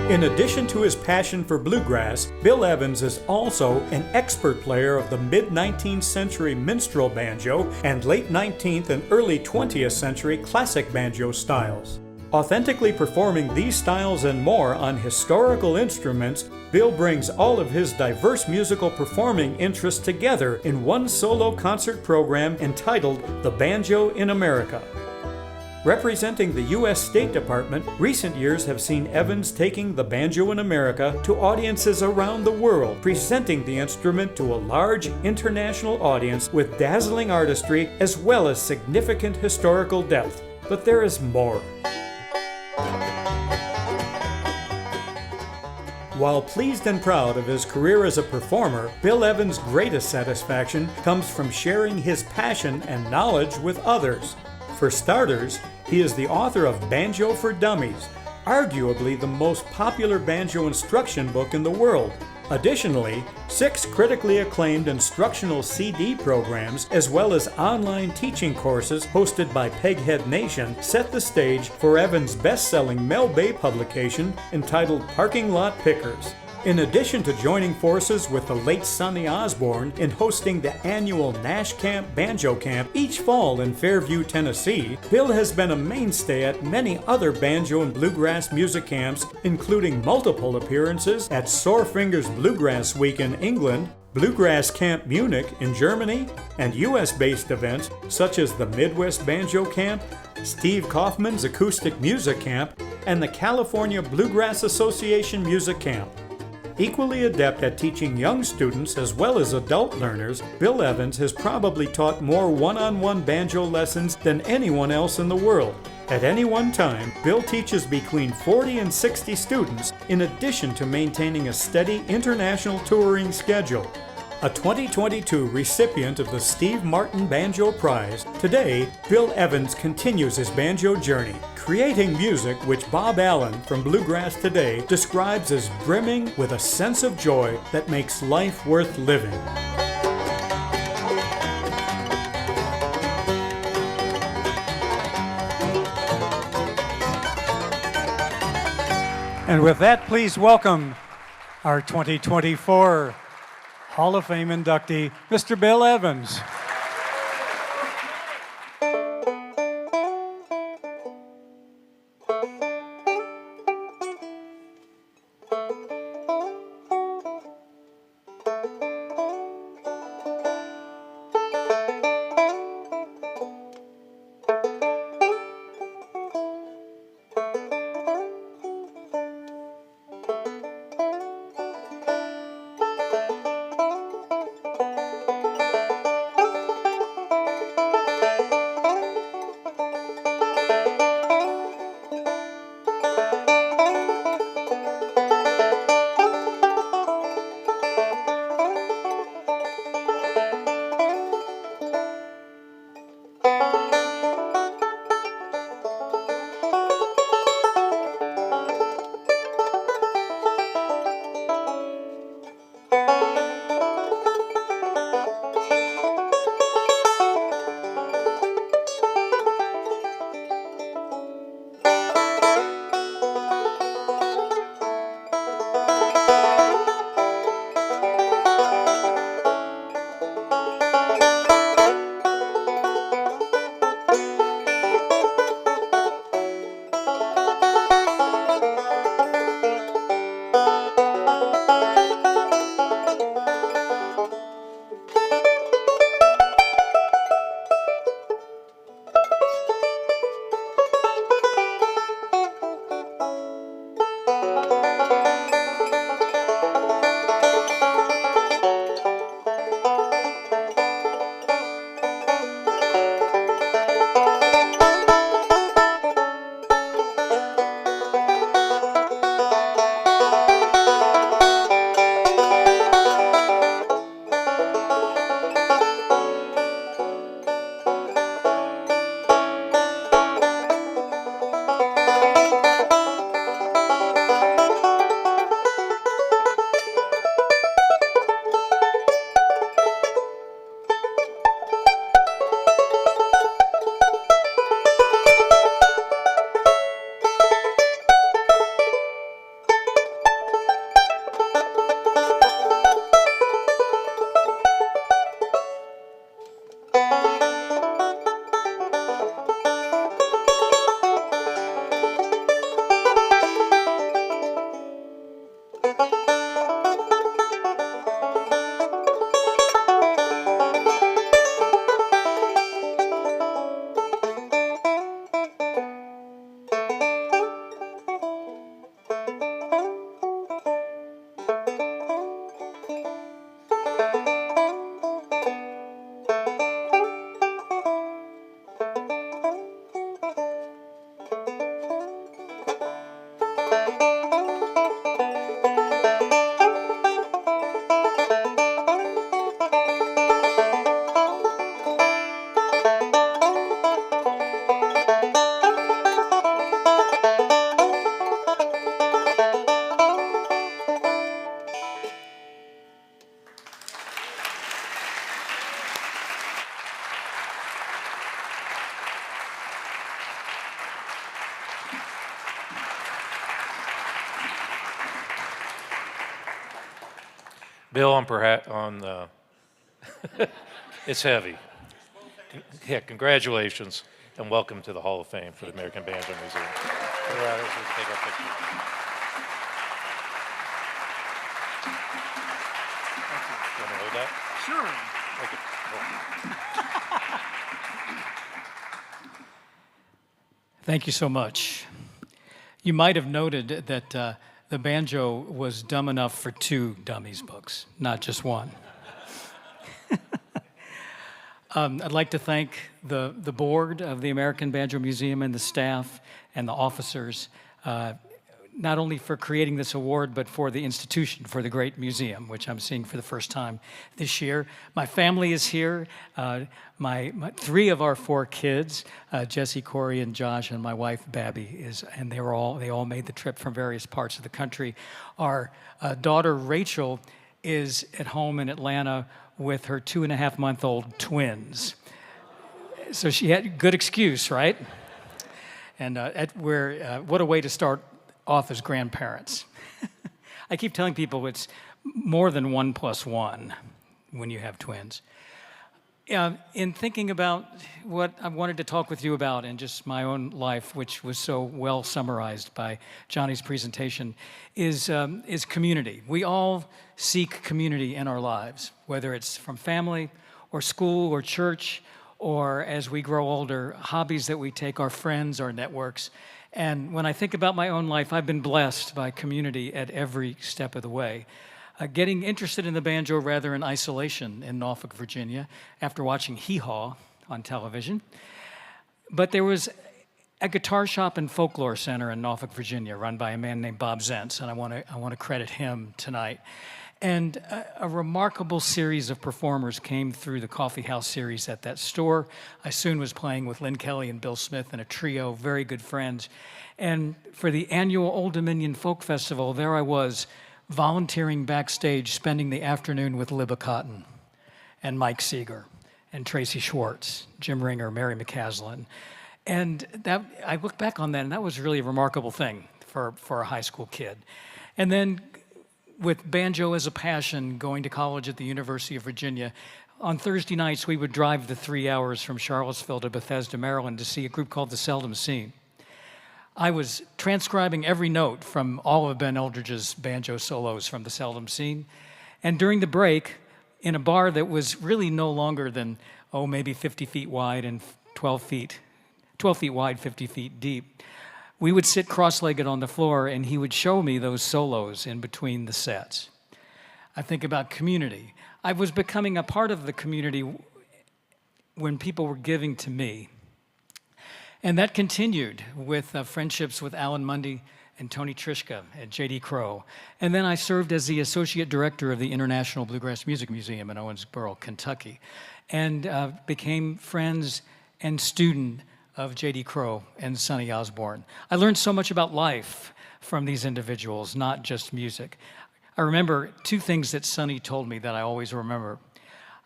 In addition to his passion for bluegrass, Bill Evans is also an expert player of the mid-19th century minstrel banjo and late 19th and early 20th century classic banjo styles. Authentically performing these styles and more on historical instruments, Bill brings all of his diverse musical performing interests together in one solo concert program entitled The Banjo in America. Representing the U.S. State Department, recent years have seen Evans taking the banjo in America to audiences around the world, presenting the instrument to a large international audience with dazzling artistry as well as significant historical depth. But there is more. While pleased and proud of his career as a performer, Bill Evans' greatest satisfaction comes from sharing his passion and knowledge with others. For starters, he is the author of Banjo for Dummies, arguably the most popular banjo instruction book in the world. Additionally, 6 critically acclaimed instructional CD programs, as well as online teaching courses hosted by Peghead Nation, set the stage for Evans' best-selling Mel Bay publication entitled Parking Lot Pickers. In addition to joining forces with the late Sonny Osborne in hosting the annual Nash Camp Banjo Camp each fall in Fairview, Tennessee, Bill has been a mainstay at many other banjo and bluegrass music camps, including multiple appearances at Sore Fingers Bluegrass Week in England, Bluegrass Camp Munich in Germany, and U.S.-based events such as the Midwest Banjo Camp, Steve Kaufman's Acoustic Music Camp, and the California Bluegrass Association Music Camp. Equally adept at teaching young students as well as adult learners, Bill Evans has probably taught more one-on-one banjo lessons than anyone else in the world. At any one time, Bill teaches between 40 and 60 students, in addition to maintaining a steady international touring schedule. A 2022 recipient of the Steve Martin Banjo Prize, today, Bill Evans continues his banjo journey, creating music which Bob Allen from Bluegrass Today describes as brimming with a sense of joy that makes life worth living. And with that, please welcome our 2024 Hall of Fame inductee, Mr. Bill Evans. Bill, it's heavy. Yeah, congratulations and welcome to the Hall of Fame for the American Banjo Museum. All right, let's take our picture. You want to hold that? Sure. Thank you so much. You might have noted that the banjo was dumb enough for 2 dummies books, not just one. I'd like to thank the board of the American Banjo Museum and the staff and the officers, not only for creating this award, but for the institution, for the great museum, which I'm seeing for the first time this year. My family is here. My 3 of our 4 kids, Jesse, Corey, and Josh, and my wife, Babby, and they all made the trip from various parts of the country. Our daughter, Rachel, is at home in Atlanta with her 2.5-month-old twins. So she had a good excuse, right? And what a way to start off as grandparents. I keep telling people it's more than 1 + 1 when you have twins. In thinking about what I wanted to talk with you about in just my own life, which was so well summarized by Johnny's presentation, is community. We all seek community in our lives, whether it's from family or school or church, or as we grow older, hobbies that we take, our friends, our networks. And when I think about my own life, I've been blessed by community at every step of the way. Getting interested in the banjo rather in isolation in Norfolk, Virginia, after watching Hee Haw on television. But there was a guitar shop and folklore center in Norfolk, Virginia, run by a man named Bob Zentz, and I want to credit him tonight. And a remarkable series of performers came through the Coffee House series at that store. I soon was playing with Lynn Kelly and Bill Smith in a trio, very good friends. And for the annual Old Dominion Folk Festival, there I was, volunteering backstage, spending the afternoon with Libba Cotton and Mike Seeger and Tracy Schwartz, Jim Ringer, Mary McCaslin. And I look back on that, and that was really a remarkable thing for a high school kid. And then with banjo as a passion, going to college at the University of Virginia, on Thursday nights we would drive the 3 hours from Charlottesville to Bethesda, Maryland to see a group called the Seldom Seen. I was transcribing every note from all of Ben Eldridge's banjo solos from the Seldom Seen. And during the break, in a bar that was really no longer than, maybe 50 feet wide and 12 feet wide, 50 feet deep, we would sit cross-legged on the floor and he would show me those solos in between the sets. I think about community. I was becoming a part of the community when people were giving to me. And that continued with friendships with Alan Mundy and Tony Trischka at J.D. Crowe. And then I served as the associate director of the International Bluegrass Music Museum in Owensboro, Kentucky, and became friends and student of J.D. Crowe and Sonny Osborne. I learned so much about life from these individuals, not just music. I remember 2 things that Sonny told me that I always remember.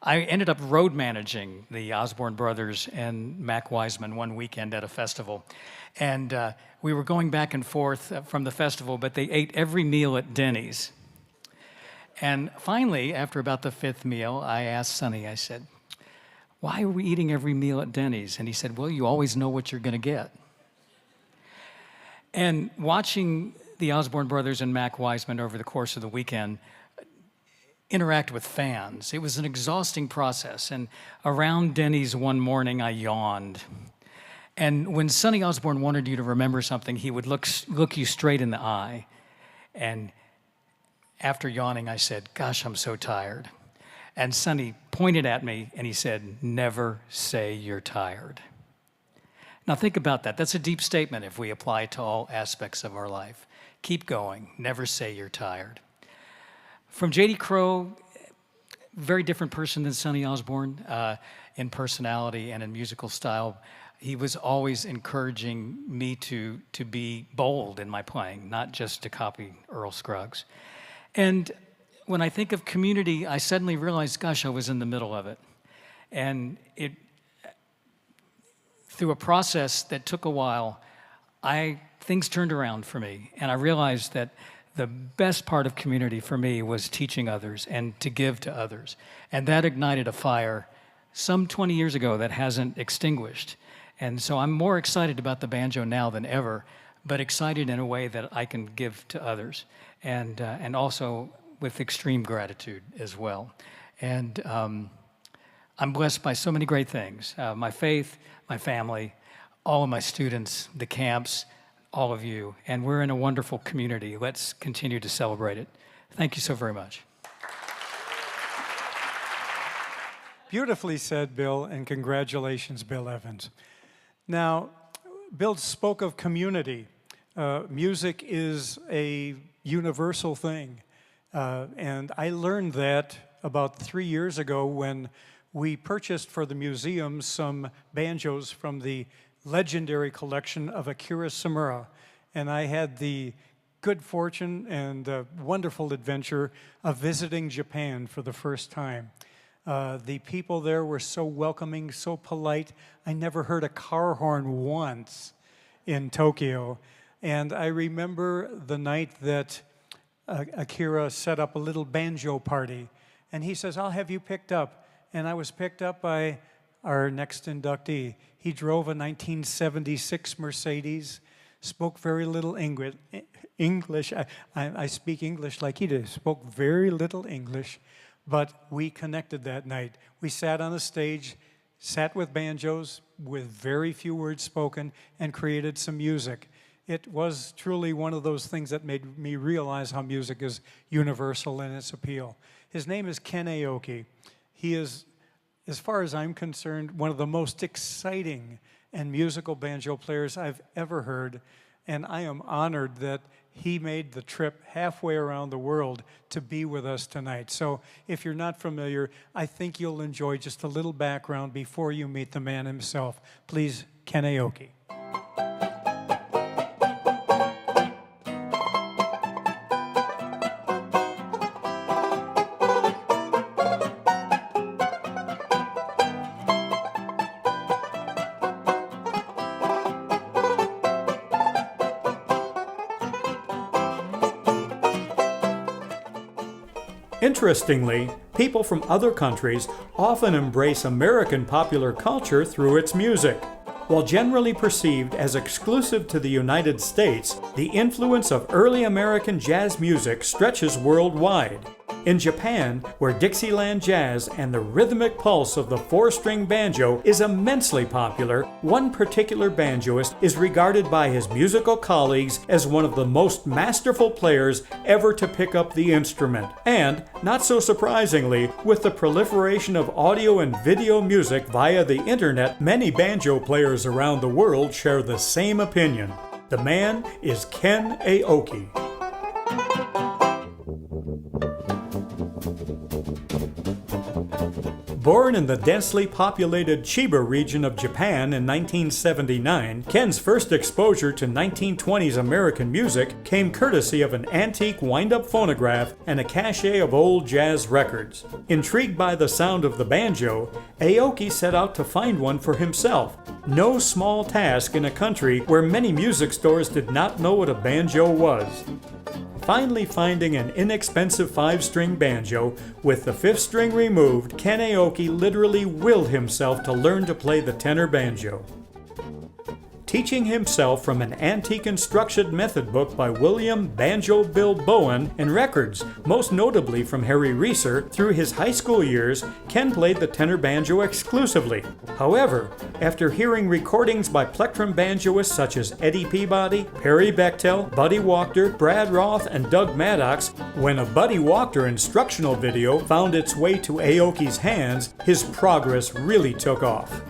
I ended up road managing the Osborne brothers and Mac Wiseman one weekend at a festival. And we were going back and forth from the festival, but they ate every meal at Denny's. And finally, after about the 5th meal, I asked Sonny, I said, "Why are we eating every meal at Denny's?" And he said, "Well, you always know what you're going to get." And watching the Osborne brothers and Mac Wiseman over the course of the weekend interact with fans, it was an exhausting process. And around Denny's one morning, I yawned. And when Sonny Osborne wanted you to remember something, he would look you straight in the eye. And after yawning, I said, "Gosh, I'm so tired." And Sonny pointed at me and he said, "Never say you're tired." Now think about that. That's a deep statement if we apply it to all aspects of our life. Keep going. Never say you're tired. From J.D. Crowe, very different person than Sonny Osborne in personality and in musical style. He was always encouraging me to be bold in my playing, not just to copy Earl Scruggs. And when I think of community, I suddenly realized, gosh, I was in the middle of it. And through a process that took a while, things turned around for me. And I realized that the best part of community for me was teaching others and to give to others. And that ignited a fire some 20 years ago that hasn't extinguished. And so I'm more excited about the banjo now than ever, but excited in a way that I can give to others, and also with extreme gratitude as well. And I'm blessed by so many great things. My faith, my family, all of my students, the camps, all of you. And we're in a wonderful community. Let's continue to celebrate it. Thank you so very much. Beautifully said, Bill, and congratulations, Bill Evans. Now, Bill spoke of community. Music is a universal thing. And I learned that about 3 years ago when we purchased for the museum some banjos from the legendary collection of Akira Samura. And I had the good fortune and wonderful adventure of visiting Japan for the first time. The people there were so welcoming, so polite. I never heard a car horn once in Tokyo. And I remember the night that Akira set up a little banjo party. And he says, I'll have you picked up. And I was picked up by our next inductee. He drove a 1976 Mercedes, spoke very little English. I speak English like he did, spoke very little English, but we connected that night. We sat on a stage, sat with banjos, with very few words spoken, and created some music. It was truly one of those things that made me realize how music is universal in its appeal. His name is Ken Aoki. He is, as far as I'm concerned, one of the most exciting and musical banjo players I've ever heard, and I am honored that he made the trip halfway around the world to be with us tonight. So if you're not familiar, I think you'll enjoy just a little background before you meet the man himself. Please, Ken Aoki. Interestingly, people from other countries often embrace American popular culture through its music. While generally perceived as exclusive to the United States, the influence of early American jazz music stretches worldwide. In Japan, where Dixieland jazz and the rhythmic pulse of the four-string banjo is immensely popular, one particular banjoist is regarded by his musical colleagues as one of the most masterful players ever to pick up the instrument. And, not so surprisingly, with the proliferation of audio and video music via the internet, many banjo players around the world share the same opinion. The man is Ken Aoki. Born in the densely populated Chiba region of Japan in 1979, Ken's first exposure to 1920s American music came courtesy of an antique wind-up phonograph and a cache of old jazz records. Intrigued by the sound of the banjo, Aoki set out to find one for himself. No small task in a country where many music stores did not know what a banjo was. Finally finding an inexpensive 5-string banjo with the 5th string removed, Ken Aoki literally willed himself to learn to play the tenor banjo. Teaching himself from an antique instruction method book by William Banjo Bill Bowen and records, most notably from Harry Reeser, through his high school years, Ken played the tenor banjo exclusively. However, after hearing recordings by plectrum banjoists such as Eddie Peabody, Perry Bechtel, Buddy Wachter, Brad Roth, and Doug Maddox, when a Buddy Wachter instructional video found its way to Aoki's hands, his progress really took off.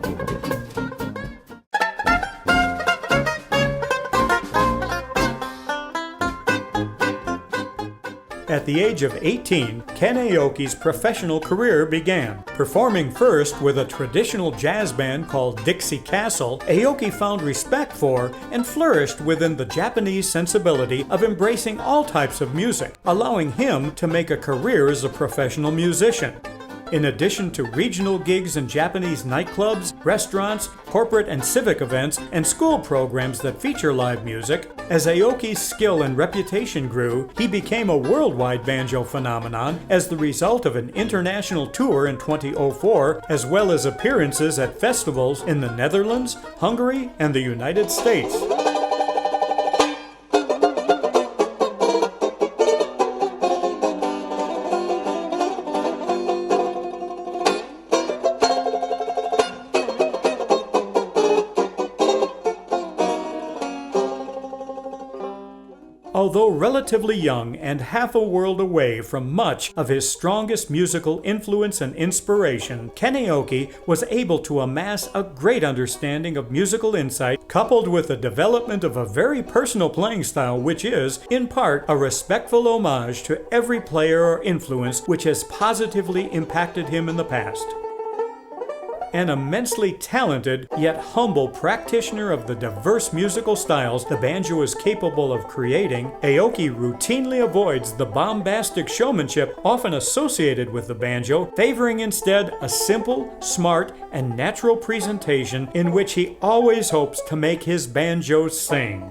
At the age of 18, Ken Aoki's professional career began. Performing first with a traditional jazz band called Dixie Castle, Aoki found respect for and flourished within the Japanese sensibility of embracing all types of music, allowing him to make a career as a professional musician. in addition to regional gigs in Japanese nightclubs, restaurants, corporate and civic events, and school programs that feature live music. As Aoki's skill and reputation grew, he became a worldwide banjo phenomenon as the result of an international tour in 2004, as well as appearances at festivals in the Netherlands, Hungary, and the United States. Although relatively young and half a world away from much of his strongest musical influence and inspiration, Ken Aoki was able to amass a great understanding of musical insight, coupled with the development of a very personal playing style which is, in part, a respectful homage to every player or influence which has positively impacted him in the past. An immensely talented yet humble practitioner of the diverse musical styles the banjo is capable of creating, Aoki routinely avoids the bombastic showmanship often associated with the banjo, favoring instead a simple, smart, and natural presentation in which he always hopes to make his banjo sing.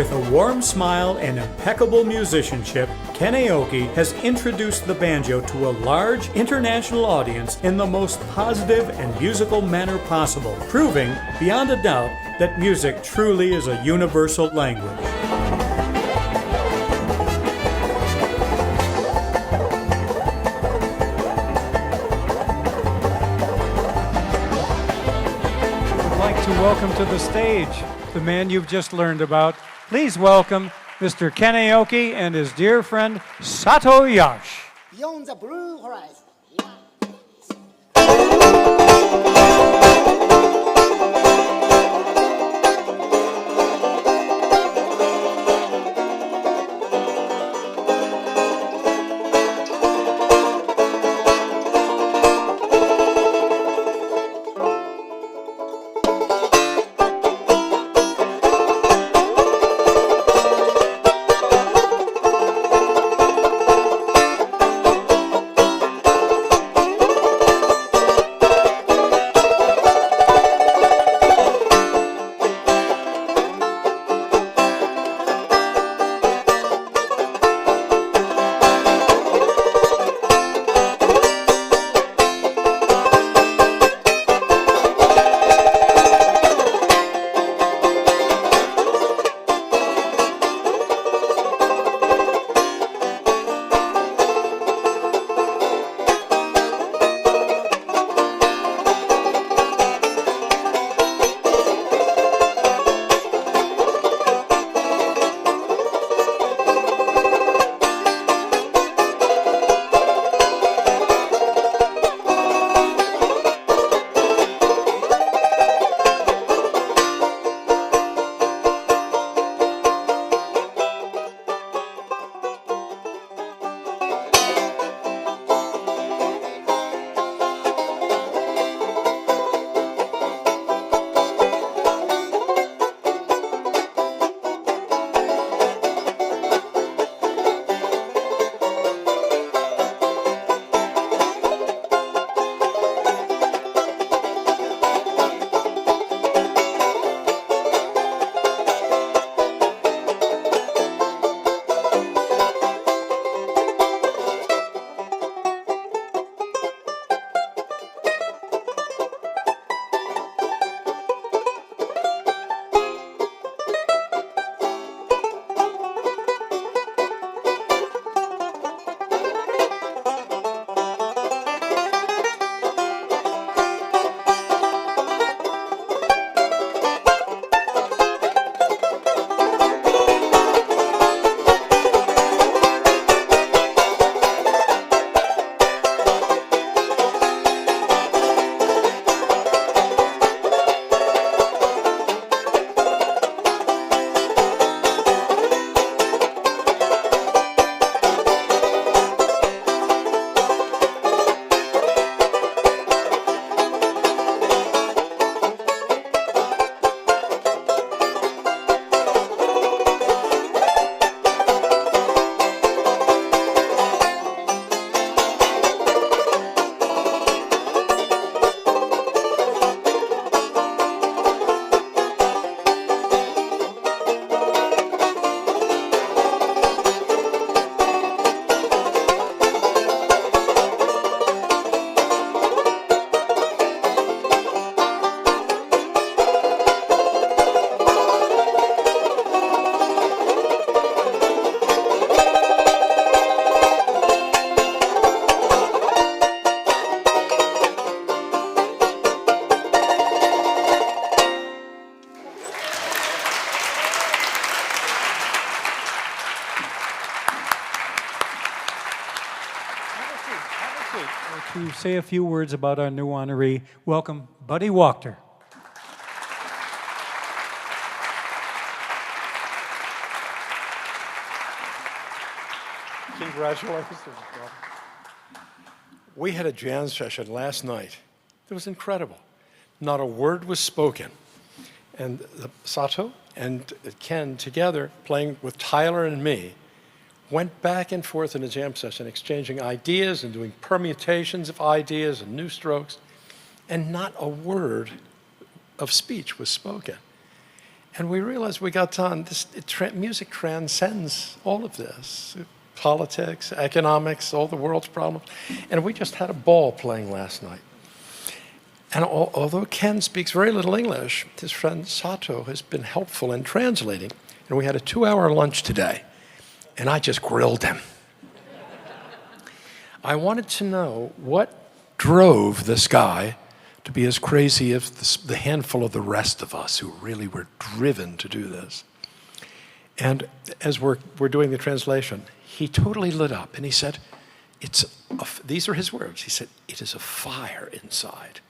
With a warm smile and impeccable musicianship, Ken Aoki has introduced the banjo to a large international audience in the most positive and musical manner possible, proving, beyond a doubt, that music truly is a universal language. I'd like to welcome to the stage the man you've just learned about. Please welcome Mr. Ken Aoki and his dear friend Sato Yash. Beyond the blue horizon. to say a few words about our new honoree. Welcome, Buddy Wachter. Congratulations. We had a jam session last night. It was incredible. Not a word was spoken. And Sato and Ken together, playing with Tyler and me, went back and forth in a jam session, exchanging ideas and doing permutations of ideas and new strokes, and not a word of speech was spoken. And we realized we got done. Music transcends all of this. Politics, economics, all the world's problems. And we just had a ball playing last night. And although Ken speaks very little English, his friend Sato has been helpful in translating. And we had a 2-hour lunch today, and I just grilled him. I wanted to know what drove this guy to be as crazy as the handful of the rest of us who really were driven to do this. And as we're doing the translation, he totally lit up, and he said, these are his words. He said, "It is a fire inside,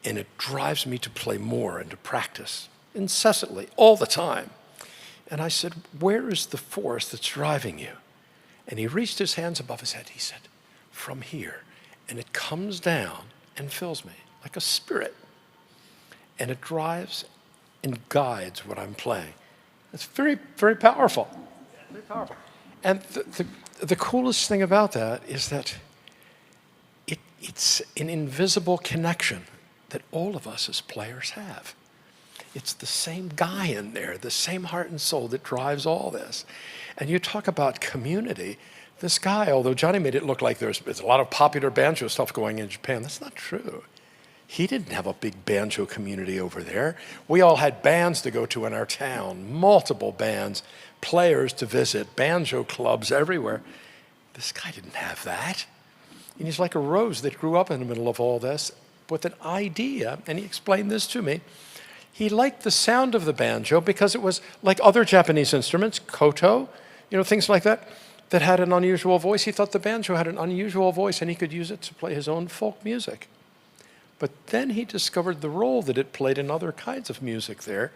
and it drives me to play more and to practice incessantly, all the time." And I said, "Where is the force that's driving you?" And he reached his hands above his head. He said, "From here." And it comes down and fills me like a spirit. And it drives and guides what I'm playing. It's very, very powerful. Very powerful. And the coolest thing about that is that it's an invisible connection that all of us as players have. It's the same guy in there, the same heart and soul that drives all this. And you talk about community. This guy, although Johnny made it look like there's a lot of popular banjo stuff going in Japan, that's not true. He didn't have a big banjo community over there. We all had bands to go to in our town, multiple bands, players to visit, banjo clubs everywhere. This guy didn't have that. And he's like a rose that grew up in the middle of all this with an idea, and he explained this to me. He liked the sound of the banjo because it was like other Japanese instruments, koto, things like that, that had an unusual voice. He thought the banjo had an unusual voice, and he could use it to play his own folk music. But then he discovered the role that it played in other kinds of music there.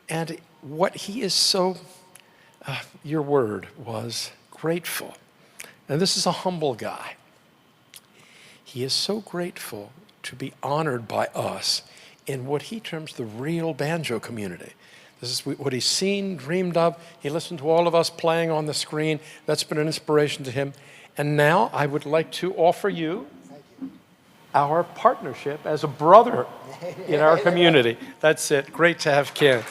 And what he is so, your word was grateful. And this is a humble guy. He is so grateful to be honored by us in what he terms the real banjo community. This is what he's seen, dreamed of. He listened to all of us playing on the screen. That's been an inspiration to him. And now I would like to offer you our partnership as a brother in our community. That's it. Great to have Ken.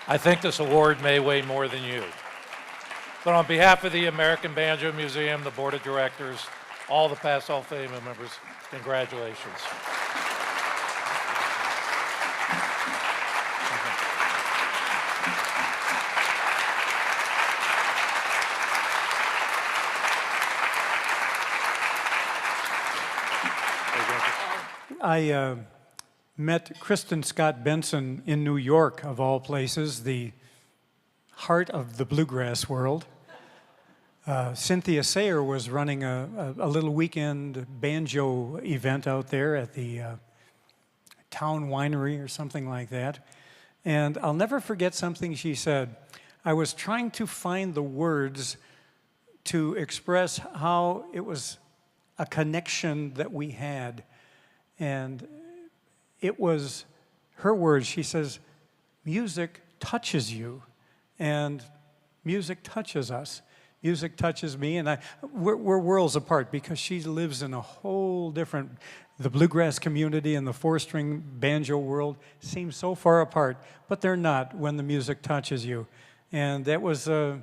I think this award may weigh more than you. But on behalf of the American Banjo Museum, the board of directors, all the past Hall of Fame members, congratulations. I met Kristin Scott Benson in New York, of all places, the heart of the bluegrass world. Cynthia Sayer was running a little weekend banjo event out there at the town winery or something like that. And I'll never forget something she said. I was trying to find the words to express how it was a connection that we had. And it was her words. She says, music touches you, and music touches us. Music touches me, and we're worlds apart because she lives in a whole different, the bluegrass community and the four-string banjo world seem so far apart, but they're not when the music touches you. And that was a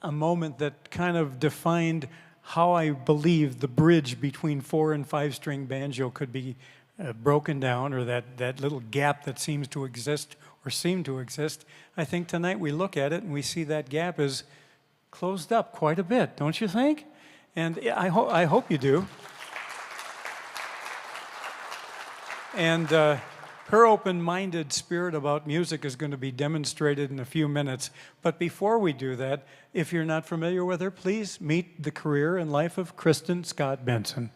moment that kind of defined how I believe the bridge between 4- and 5-string banjo could be broken down, or that little gap that seems to exist or seem to exist. I think tonight we look at it and we see that gap is closed up quite a bit, don't you think? And I hope you do. And Her open-minded spirit about music is going to be demonstrated in a few minutes. But before we do that, if you're not familiar with her, please meet the career and life of Kristin Scott Benson.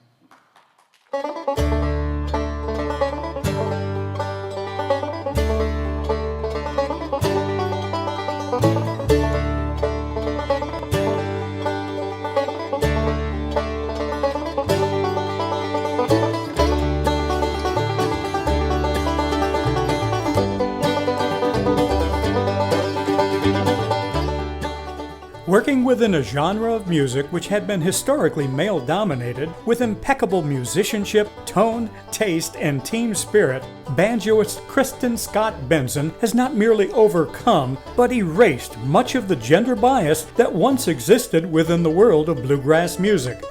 Working within a genre of music which had been historically male-dominated, with impeccable musicianship, tone, taste, and team spirit, banjoist Kristin Scott Benson has not merely overcome, but erased much of the gender bias that once existed within the world of bluegrass music.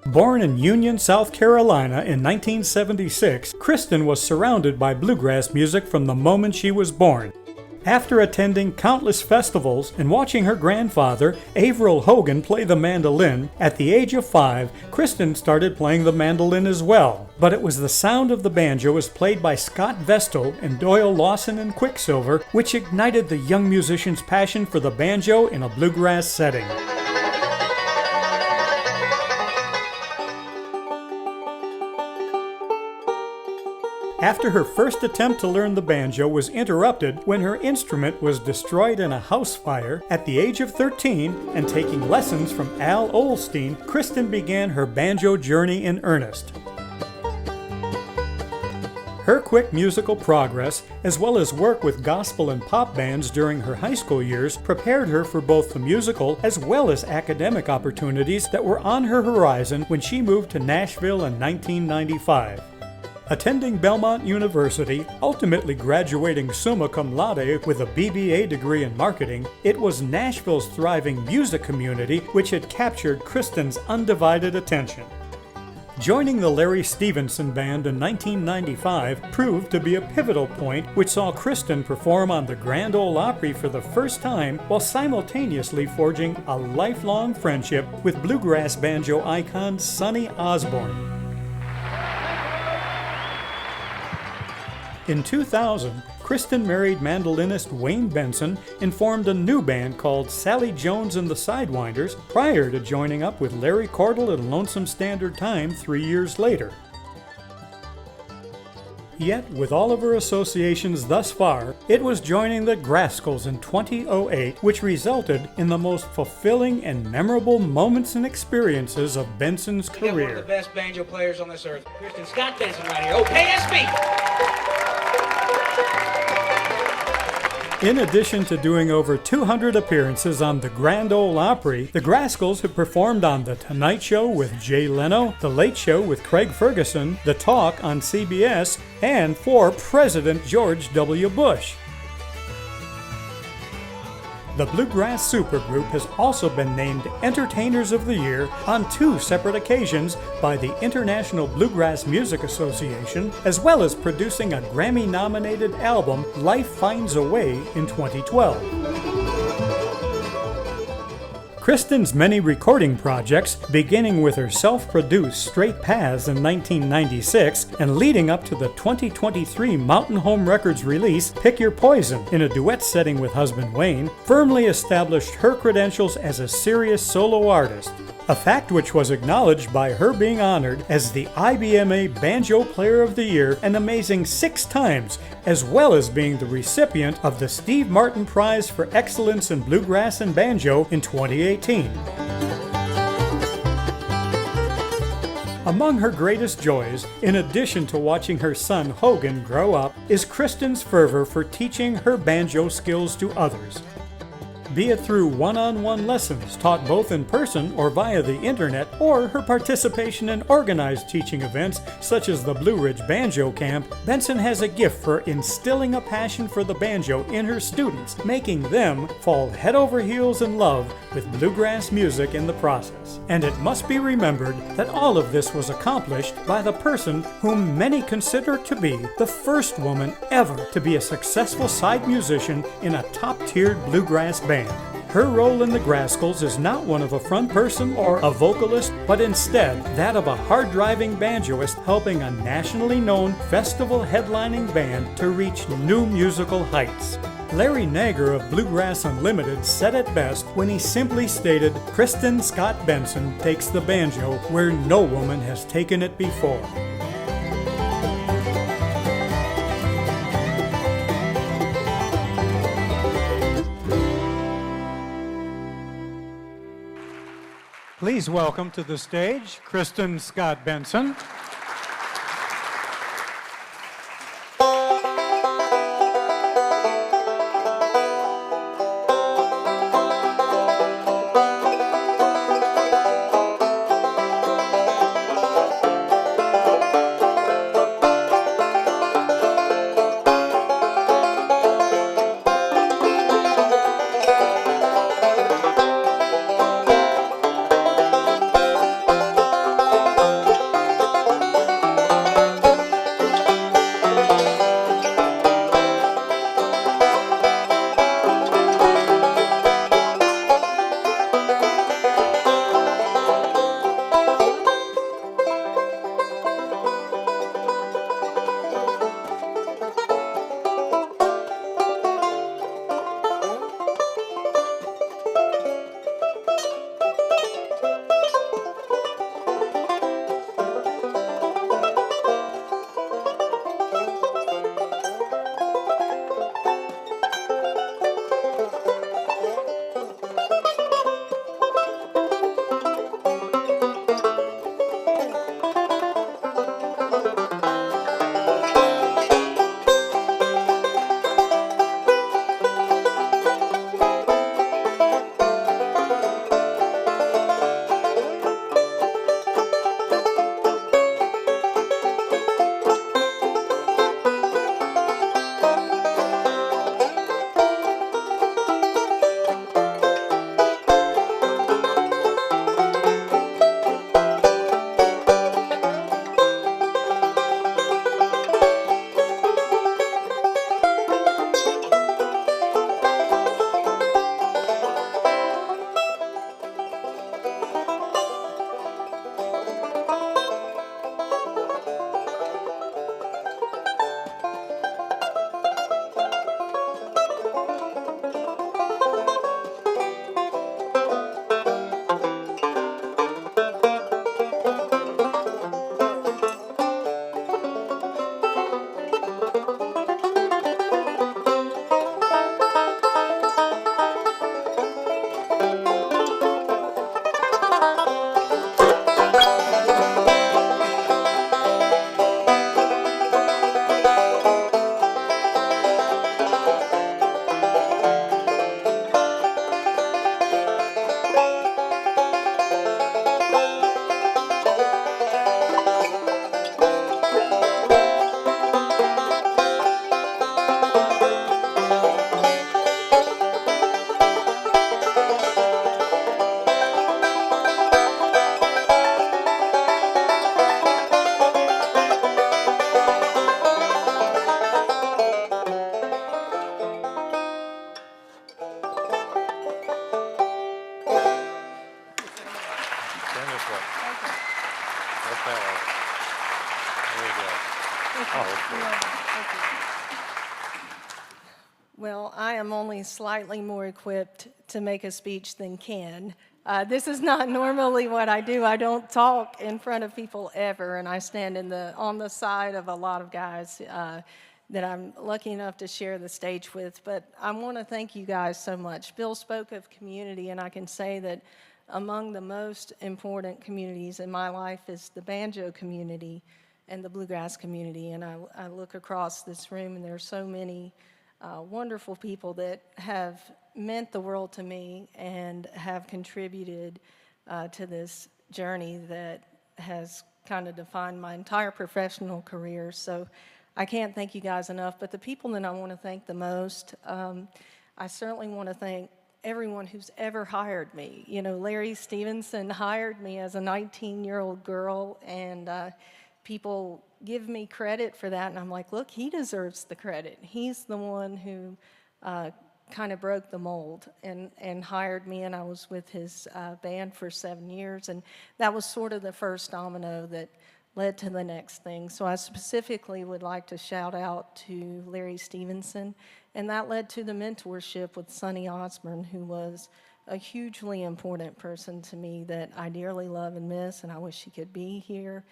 Born in Union, South Carolina in 1976, Kristin was surrounded by bluegrass music from the moment she was born. After attending countless festivals and watching her grandfather, Averill Hogan, play the mandolin, at the age of 5, Kristin started playing the mandolin as well. But it was the sound of the banjo as played by Scott Vestal and Doyle Lawson and Quicksilver which ignited the young musician's passion for the banjo in a bluegrass setting. After her first attempt to learn the banjo was interrupted when her instrument was destroyed in a house fire, at the age of 13, and taking lessons from Al Olstein, Kristin began her banjo journey in earnest. Her quick musical progress, as well as work with gospel and pop bands during her high school years, prepared her for both the musical as well as academic opportunities that were on her horizon when she moved to Nashville in 1995. Attending Belmont University, ultimately graduating summa cum laude with a BBA degree in marketing, it was Nashville's thriving music community which had captured Kristin's undivided attention. Joining the Larry Stevenson Band in 1995 proved to be a pivotal point which saw Kristin perform on the Grand Ole Opry for the first time while simultaneously forging a lifelong friendship with bluegrass banjo icon Sonny Osborne. In 2000, Kristin married mandolinist Wayne Benson and formed a new band called Sally Jones and the Sidewinders prior to joining up with Larry Cordell at Lonesome Standard Time 3 years later. Yet, with all of her associations thus far, it was joining the Grascals in 2008 which resulted in the most fulfilling and memorable moments and experiences of Benson's career. We got one of the best banjo players on this earth, Kristin Scott Benson right here. Oh, KSB! In addition to doing over 200 appearances on the Grand Ole Opry, the Grascals have performed on The Tonight Show with Jay Leno, The Late Show with Craig Ferguson, The Talk on CBS, and for President George W. Bush. The Bluegrass Supergroup has also been named Entertainers of the Year on 2 separate occasions by the International Bluegrass Music Association, as well as producing a Grammy-nominated album, Life Finds a Way, in 2012. Kristin's many recording projects, beginning with her self-produced Straight Paths in 1996 and leading up to the 2023 Mountain Home Records release Pick Your Poison in a duet setting with husband Wayne, firmly established her credentials as a serious solo artist, a fact which was acknowledged by her being honored as the IBMA Banjo Player of the Year an amazing 6 times, as well as being the recipient of the Steve Martin Prize for Excellence in Bluegrass and Banjo in 2018. Among her greatest joys, in addition to watching her son Hogan grow up, is Kristin's fervor for teaching her banjo skills to others. Be it through one-on-one lessons taught both in person or via the internet, or her participation in organized teaching events such as the Blue Ridge Banjo Camp, Benson has a gift for instilling a passion for the banjo in her students, making them fall head over heels in love with bluegrass music in the process. And it must be remembered that all of this was accomplished by the person whom many consider to be the first woman ever to be a successful side musician in a top-tiered bluegrass band. Her role in the Grascals is not one of a front person or a vocalist, but instead that of a hard-driving banjoist helping a nationally known festival headlining band to reach new musical heights. Larry Nagar of Bluegrass Unlimited said it best when he simply stated, Kristin Scott Benson takes the banjo where no woman has taken it before. Please welcome to the stage Kristin Scott Benson. Well, I am only slightly more equipped to make a speech than Ken. This is not normally what I do. I don't talk in front of people ever, and I stand on the side of a lot of guys that I'm lucky enough to share the stage with. But I want to thank you guys so much. Bill spoke of community, and I can say that among the most important communities in my life is the banjo community and the bluegrass community. And I look across this room, and there are so many wonderful people that have meant the world to me and have contributed to this journey that has kind of defined my entire professional career. So I can't thank you guys enough. But the people that I want to thank the most, I certainly want to thank everyone who's ever hired me. You know, Larry Stevenson hired me as a 19-year-old girl, and people give me credit for that, and I'm like, look, he deserves the credit. He's the one who kind of broke the mold and hired me, and I was with his band for 7 years, and that was sort of the first domino that led to the next thing. So I specifically would like to shout out to Larry Stevenson, and that led to the mentorship with Sonny Osborne, who was a hugely important person to me that I dearly love and miss, and I wish he could be here.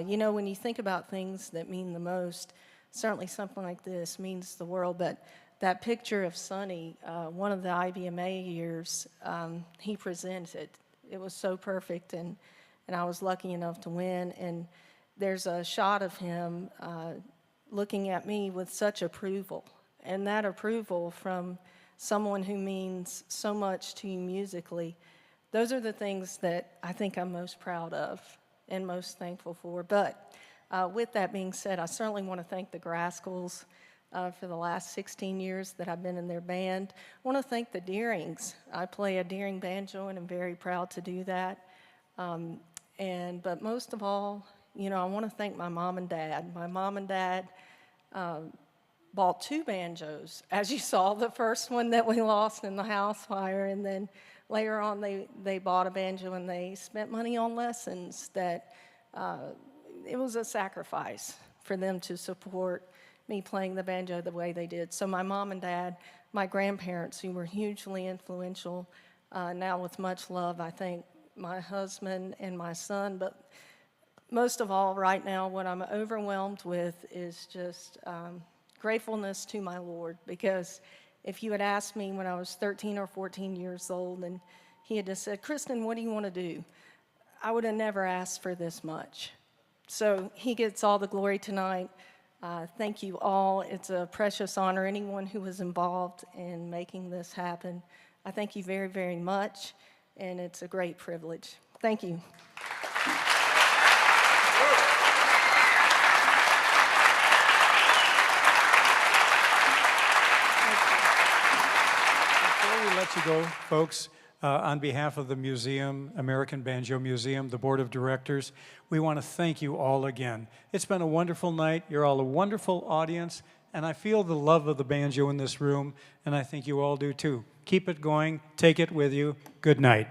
You know, when you think about things that mean the most, certainly something like this means the world, but that picture of Sonny, one of the IBMA years, he presented. It was so perfect, and I was lucky enough to win. And there's a shot of him looking at me with such approval, and that approval from someone who means so much to you musically, those are the things that I think I'm most proud of and most thankful for. But with that being said, I certainly want to thank the Grascals for the last 16 years that I've been in their band. I want to thank the Deerings. I play a Deering banjo, and I'm very proud to do that. But most of all, you know, I want to thank my mom and dad. My mom and dad bought 2 banjos. As you saw, the first one that we lost in the house fire, and then later on they bought a banjo, and they spent money on lessons that it was a sacrifice for them to support me playing the banjo the way they did. So my mom and dad, my grandparents, who were hugely influential, now with much love, I thank my husband and my son. But most of all, right now, what I'm overwhelmed with is just gratefulness to my Lord, because if you had asked me when I was 13 or 14 years old and he had just said, Kristin, what do you want to do? I would have never asked for this much. So he gets all the glory tonight. Thank you all. It's a precious honor. Anyone who was involved in making this happen, I thank you very, very much, and it's a great privilege. Thank you. Before we let you go, folks, on behalf of the museum, American Banjo Museum, the board of directors, we want to thank you all again. It's been a wonderful night. You're all a wonderful audience, and I feel the love of the banjo in this room, and I think you all do too. Keep it going. Take it with you. Good night.